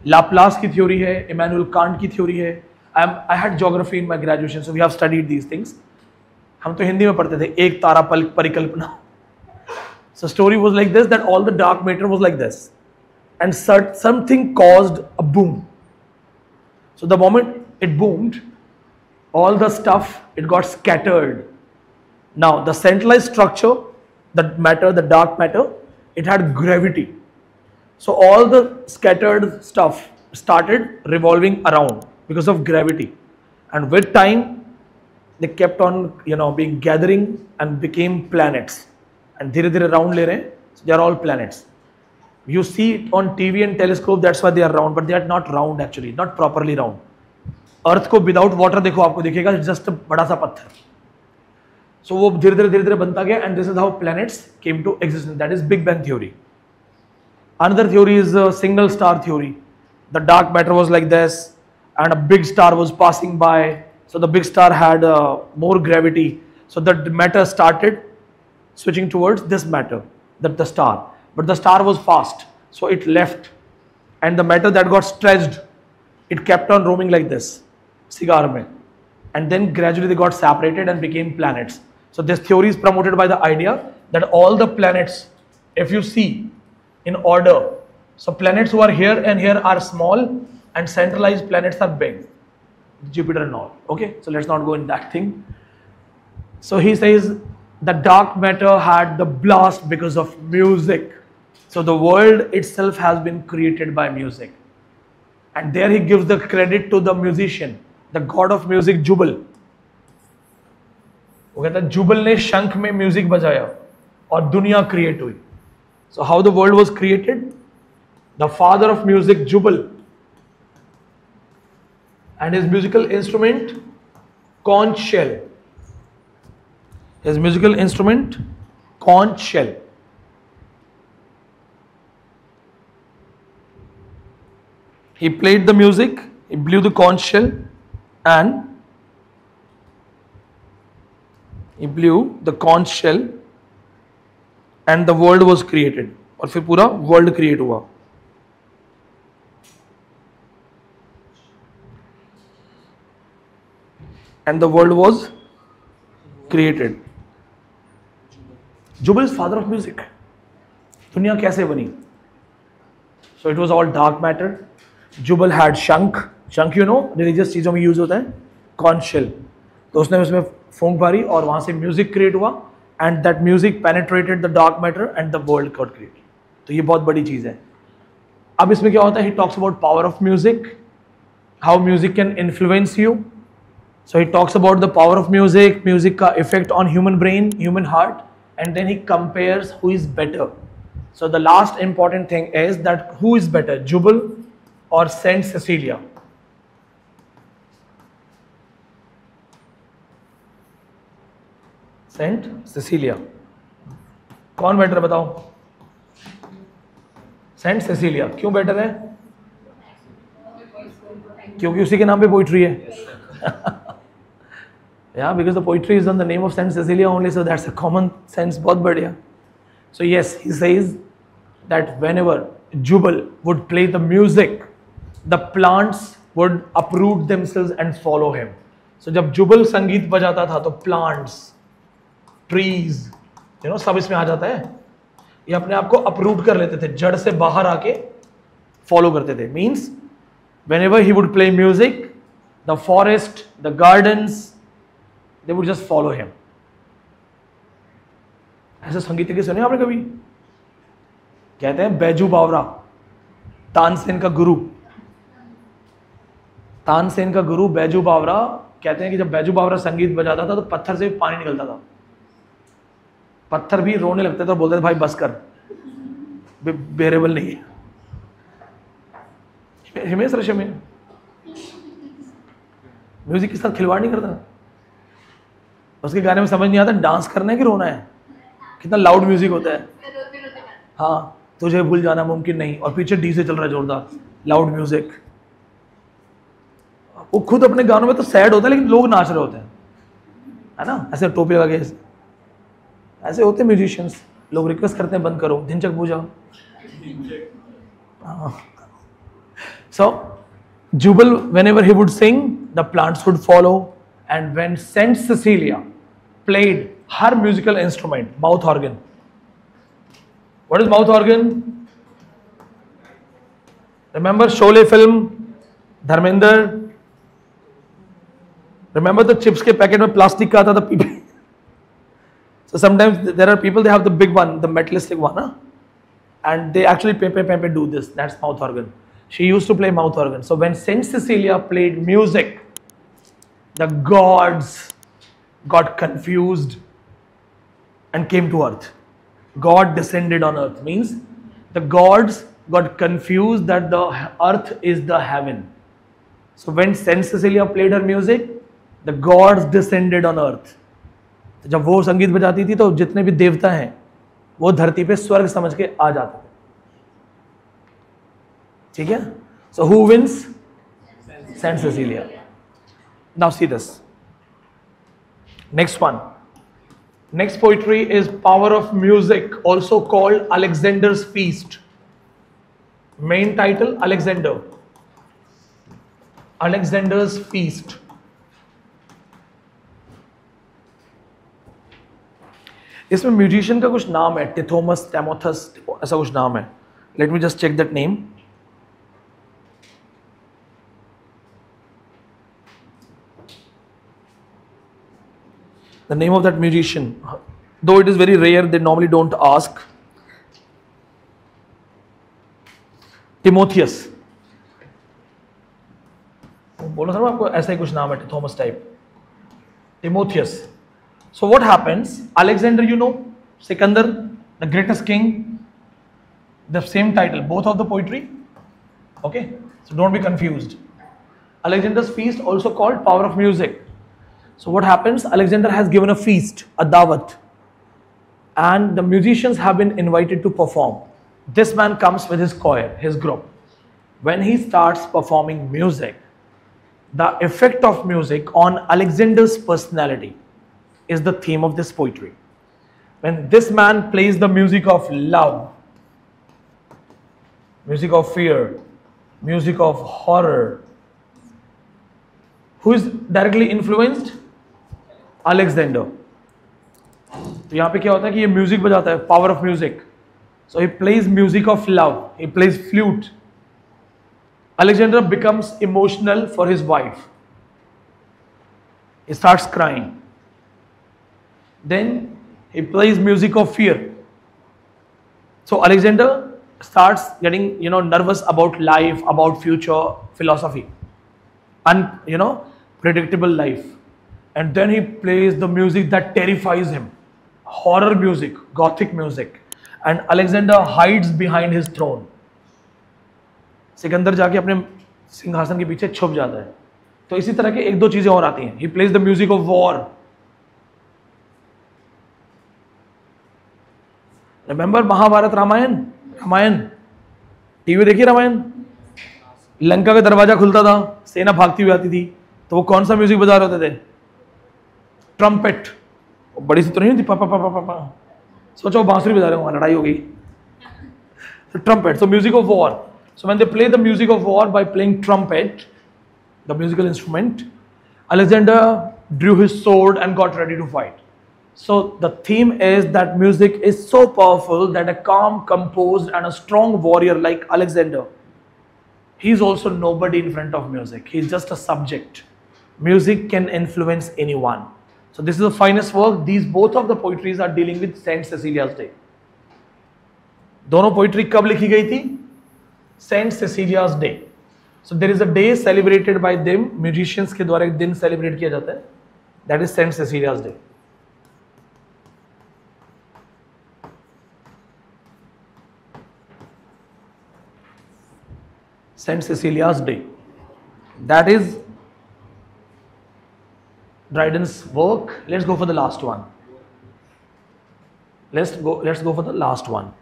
Laplace की theory है, Immanuel Kant की theory है. I had geography in my graduation, so we have studied these things. हम तो हिंदी में पढ़ते थे, एक तारा परिकल्पना. So story was like this, that all the dark matter was like this, and something caused a boom. So the moment it boomed, all the stuff, it got scattered. Now the centralized structure, the matter, the dark matter, it had gravity. So all the scattered stuff started revolving around because of gravity, and with time they kept on being gathering and became planets, and धीरे धीरे round ले रहे हैं. So they are all planets. You see it on TV and telescope, that's why they are round, but they are not round actually, not properly round. अर्थ को without water देखो, आपको दिखेगा just बड़ा सा पत्थर. सो वो धीरे धीरे बनता गया, and this is how planets came to existence. That is big bang theory. Another theory is a single star theory. The dark matter was like this, and a big star was passing by. So the big star had more gravity. So the matter started switching towards this matter, the star. But the star was fast, so it left, and the matter that got stretched, it kept on roaming like this, cigar mein. And then gradually they got separated and became planets. So this theory is promoted by the idea that all the planets, if you see in order, so planets who are here and here are small, and centralized planets are big, Jupiter and all. Okay, so let's not go in that thing. So he says the dark matter had the blast because of music. So the world itself has been created by music, and there he gives the credit to the musician, the god of music, Jubal. वो कहता है जुबल ने शंख में music बजाया और दुनिया create हुई. So how the world was created? The father of music, Jubal, and his musical instrument, conch shell. His musical instrument, conch shell. He played the music, he blew the conch shell, and he blew the conch shell and the world was created. और फिर पूरा world create हुआ. And the world was created. Jubal is father of music. दुनिया कैसे बनी? So it was all dark matter. Jubal had shank. Shank you know, religious चीजों में use होता है. Conch shell. तो उसने उसमें फूंक मारी और वहां से म्यूजिक क्रिएट हुआ. And that music penetrated the dark matter and the world got created. तो ये बहुत बड़ी चीज है. अब इसमें क्या होता है? He talks about power of music, how music can influence you. So he talks about the power of music, music का effect on human brain, human heart, and then he compares who is better. So the last important thing is that who is better, Jubal or Saint Cecilia? Saint Cecilia. कौन better बताओ? Saint Cecilia. क्यों better है? क्योंकि उसी के नाम पे poetry है. Yeah, because the poetry is on the name of Saint Cecilia only, so that's a common sense. बहुत बढ़िया. So yes, he says that whenever Jubal would play the music, the plants would uproot themselves and follow him. So जब Jubal संगीत बजाता था तो plants, trees, you know, सब इसमें आ जाता है. ये अपने आप को uproot कर लेते थे, जड़ से बाहर आके follow करते थे. Means whenever he would play music, the forest, the gardens, they would just follow him. ऐसे संगीत के सुने आपने कभी? कहते हैं बैजू बावरा, तानसेन का गुरु. तानसेन का गुरु बैजू बावरा कहते हैं कि जब बैजू बावरा संगीत बजाता था तो पत्थर से पानी निकलता था. पत्थर भी रोने लगते थे और बोलते थे भाई बस कर, बेरेबल नहीं है. हिमेश रेशमिया म्यूजिक के साथ खिलवाड़ नहीं करता. उसके गाने में समझ नहीं आता डांस करना है कि रोना है. कितना लाउड म्यूजिक होता है. हाँ, तुझे भूल जाना मुमकिन नहीं और पीछे डीजे चल रहा है जोरदार, लाउड म्यूजिक. वो खुद अपने गानों में तो सैड होता है लेकिन लोग नाच रहे होते हैं, है ना. ऐसे टोपी लगा के ऐसे होते हैं म्यूजिशियंस. लोग रिक्वेस्ट करते हैं बंद करो, धिनचक पूजा. सो Jubal, whenever he would sing, the plants would follow. And when Saint Cecilia played her musical instrument, mouth organ. What is mouth organ? Remember Sholay film, Dharmender? Remember the chips के packet में plastic का आता था people? So sometimes there are people, they have the big one, the metallic one, huh? And they actually do this. That's mouth organ. She used to play mouth organ. So when Saint Cecilia played music, the gods got confused and came to earth. God descended on earth. Means the gods got confused that the earth is the heaven. So when Saint Cecilia played her music, the gods descended on earth. तो जब वो संगीत बजाती थी तो जितने भी देवता हैं वो धरती पे स्वर्ग समझ के आ जाते थे. ठीक है? So who wins? Saint Cecilia. Now see this. Next one. Next poetry is Power of Music, also called Alexander's Feast. Main title, Alexander. Alexander's Feast. इसमें म्यूजिशियन का कुछ नाम है, टिथोमस, टेमोथस, ऐसा कुछ नाम है. Let me just check that name. The name of that musician, though it is very rare, they normally don't ask. Timotheus. बोलो सर आपको ऐसा ही कुछ नाम है, Thomas type. Timotheus. So what happens? Alexander, you know, Sikandar, the greatest king, the same title, both of the poetry. Okay, so don't be confused. Alexander's Feast, also called Power of Music. So what happens? Alexander has given a feast, a dawat, and the musicians have been invited to perform. This man comes with his choir, his group. When he starts performing music, the effect of music on Alexander's personality is the theme of this poetry. When this man plays the music of love, music of fear, music of horror, who is directly influenced? Alexander. तो यहाँ पे क्या होता है कि ये music बजाता है, power of music. So he plays music of love. He plays flute. Alexander becomes emotional for his wife. He starts crying. Then he plays music of fear. So Alexander starts getting, nervous about life, about future, philosophy, predictable life. And then he plays the music that terrifies him, horror music, gothic music. And Alexander hides behind his throne. Sikandar जाके अपने सिंहासन के पीछे छुप जाता है. तो इसी तरह के एक दो चीजें और आती हैं. He plays the music of war. Remember Mahabharata, Ramayana TV देखिए. रामायण, लंका का दरवाजा खुलता था, सेना भागती हुई आती थी, तो वो कौन सा म्यूजिक बजा रहे होते थे? ट्रम्पेट. बड़ी सी तो नहीं होती, पा पा पा पा पा. सोचो बांसुरी बजा रहे हो, लड़ाई हो गई. So trumpet, so music of war. So when they play the music of war by playing trumpet, the musical instrument, Alexander drew his sword and got ready to fight. So the theme is that music is so powerful that a calm, composed and a strong warrior like Alexander, he is also nobody in front of music. He is just a subject. Music can influence anyone. So this is the finest work. These both of the poetries are dealing with Saint Cecilia's Day. दोनों poetry कब लिखी गई थी? Saint Cecilia's Day. So there is a day celebrated by them. Musicians के द्वारा एक दिन celebrate किया जाता है. That is Saint Cecilia's Day. Saint Cecilia's Day. That is Dryden's work. Let's go for the last one. Let's go for the last one.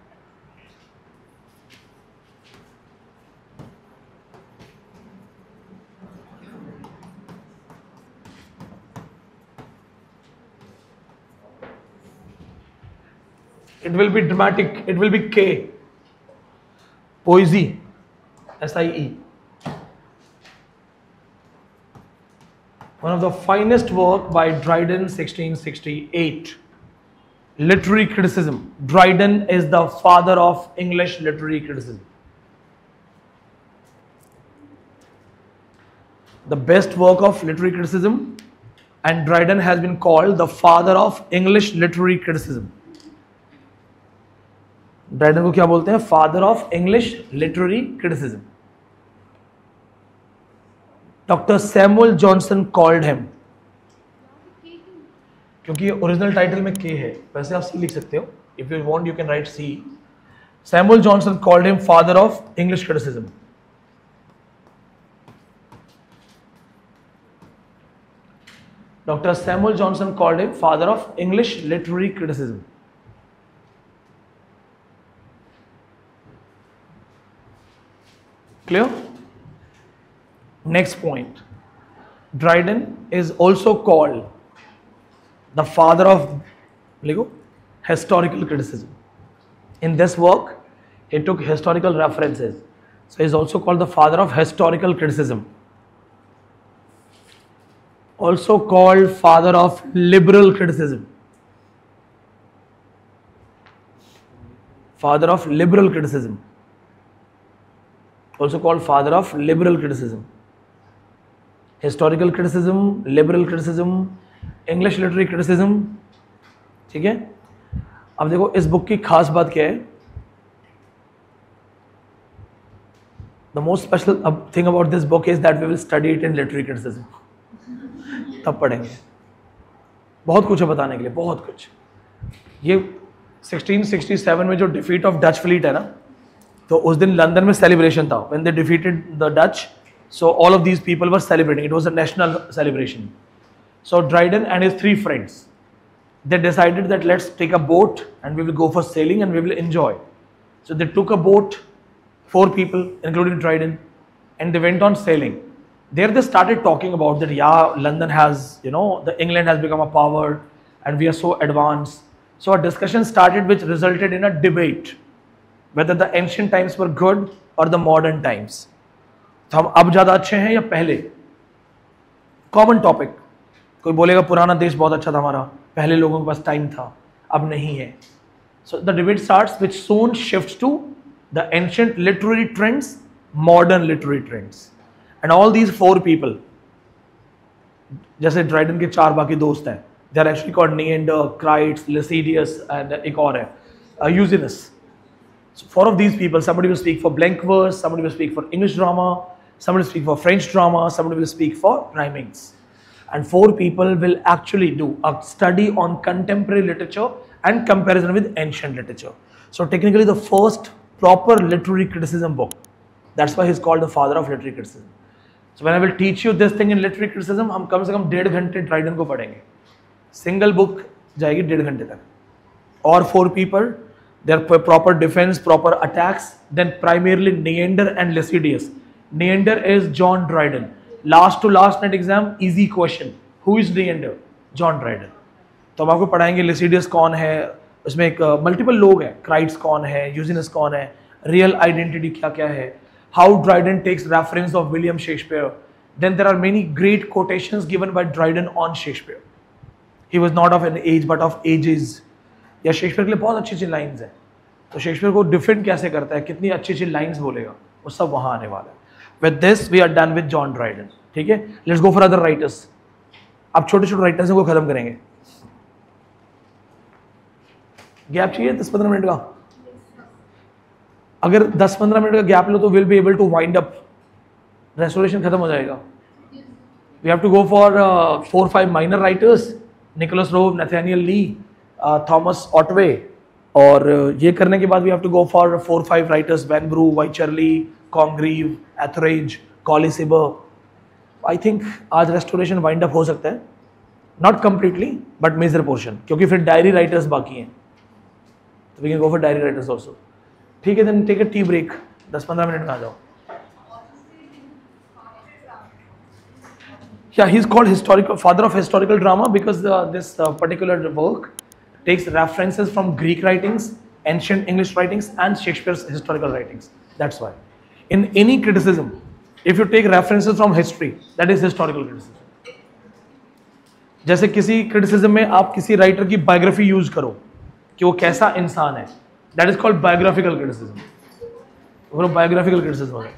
It will be dramatic. It will be K. Poesy. SIE. One of the finest work by Dryden, 1668. Literary criticism. Dryden is the father of English literary criticism. The best work of literary criticism, and Dryden has been called the father of English literary criticism. Dryden को क्या बोलते हैं? Father of English literary criticism. Doctor Samuel Johnson called him, क्योंकि original title में के है, वैसे आप सी लिख सकते हो. If you want you can write C. Samuel Johnson called him father of English criticism. Doctor Samuel Johnson called him father of English literary criticism. Clear? Next point. Dryden is also called the father of historical criticism. In this work, he took historical references. So he is also called the father of historical criticism. Also called father of liberal criticism. Father of liberal criticism. Also called father of liberal criticism. Historical criticism, liberal criticism, English literary criticism. ठीक है? अब देखो इस book की खास बात क्या है? The most special thing about this book is that we will study it in literary criticism. तब पढ़ेंगे. बहुत कुछ है बताने के लिए, बहुत कुछ. ये 1667 में जो डिफीट ऑफ डच फ्लीट है ना, तो उस दिन लंदन में सेलिब्रेशन था. When they defeated the Dutch, so all of these people were celebrating. It was a national celebration. So Dryden and his 3 friends, they decided that let's take a boat and we will go for sailing and we will enjoy. So they took a boat, 4 people including Dryden, and they went on sailing. There they started talking about that, yeah, London has, the England has become a power and we are so advanced. So a discussion started which resulted in a debate whether the ancient times were good or the modern times. तो हम अब ज़्यादा अच्छे हैं या पहले? Common topic. कोई बोलेगा पुराना देश बहुत अच्छा था हमारा, पहले लोगों के पास टाइम था, अब नहीं है. So the debate starts which soon shifts to the ancient literary trends, modern literary trends. And all these four people, जैसे ड्राइडन के चार बाकी दोस्त हैं, they are actually called Neander, Crites, Lycidius and एक और है, Euxenus. So four of these people, somebody will speak for blank verse, somebody will speak for English drama, somebody will speak for French drama, somebody will speak for rhymings. And four people will actually do a study on contemporary literature and comparison with ancient literature. So technically the first proper literary criticism book. That's why he's called the father of literary criticism. So when I will teach you this thing in literary criticism, हम कम से कम 1.5 घंटे Dryden को पढ़ेंगे. Single book जाएगी 1.5 घंटे तक. Or four people, their proper defense, proper attacks, then primarily Neander and Lycidius. Neander is John Dryden. Last to last net exam, easy question. Who is Neander? John Dryden. तो हम आपको पढ़ाएंगे Lycidius कौन है, उसमें एक मल्टीपल लोग हैं, क्राइट्स कौन है, यूजिनस कौन है, रियल आइडेंटिटी क्या क्या है, how Dryden takes reference of William Shakespeare. Then there are many great quotations given by Dryden on Shakespeare. He was not of an age but of ages. या शेक्सपियर के लिए बहुत अच्छी अच्छी लाइन्स हैं, तो शेक्सपियर को डिफेंड कैसे करता है, कितनी अच्छी अच्छी लाइन्स बोलेगा, वो सब वहाँ आने वाला है. With this we are done with John Dryden. ठीक है, let's go for other writers. अब छोटे छोटे राइटर्स को खत्म करेंगे. गैप चाहिए 10-15 मिनट का. अगर 10-15 मिनट का गैप लो तो will be able to wind up. Restoration खत्म हो जाएगा. We have to go for 4-5 minor writers, Nicholas Rowe, Nathaniel Lee, Thomas Otway, और ये करने के बाद we have to go for 4-5 writers, Vanbrugh, Wycherley, Congreve, Etherege, Colley Cibber. I think आज Restoration wind up हो सकता है, not completely but major portion, क्योंकि फिर डायरी राइटर्स बाकी हैं, तो we can go for diary writers also. ठीक है, then take a tea break, 10-15 मिनट में आ जाओ. Yeah, he's called historical father of historical drama because this particular work takes references from Greek writings, ancient English writings, and Shakespeare's historical writings. That's why, in any criticism, if you take references from history, that is historical criticism. जैसे किसी criticism में आप किसी writer की biography use करो कि वो कैसा इंसान है, that is called biographical criticism. वो biographical criticism हो गया.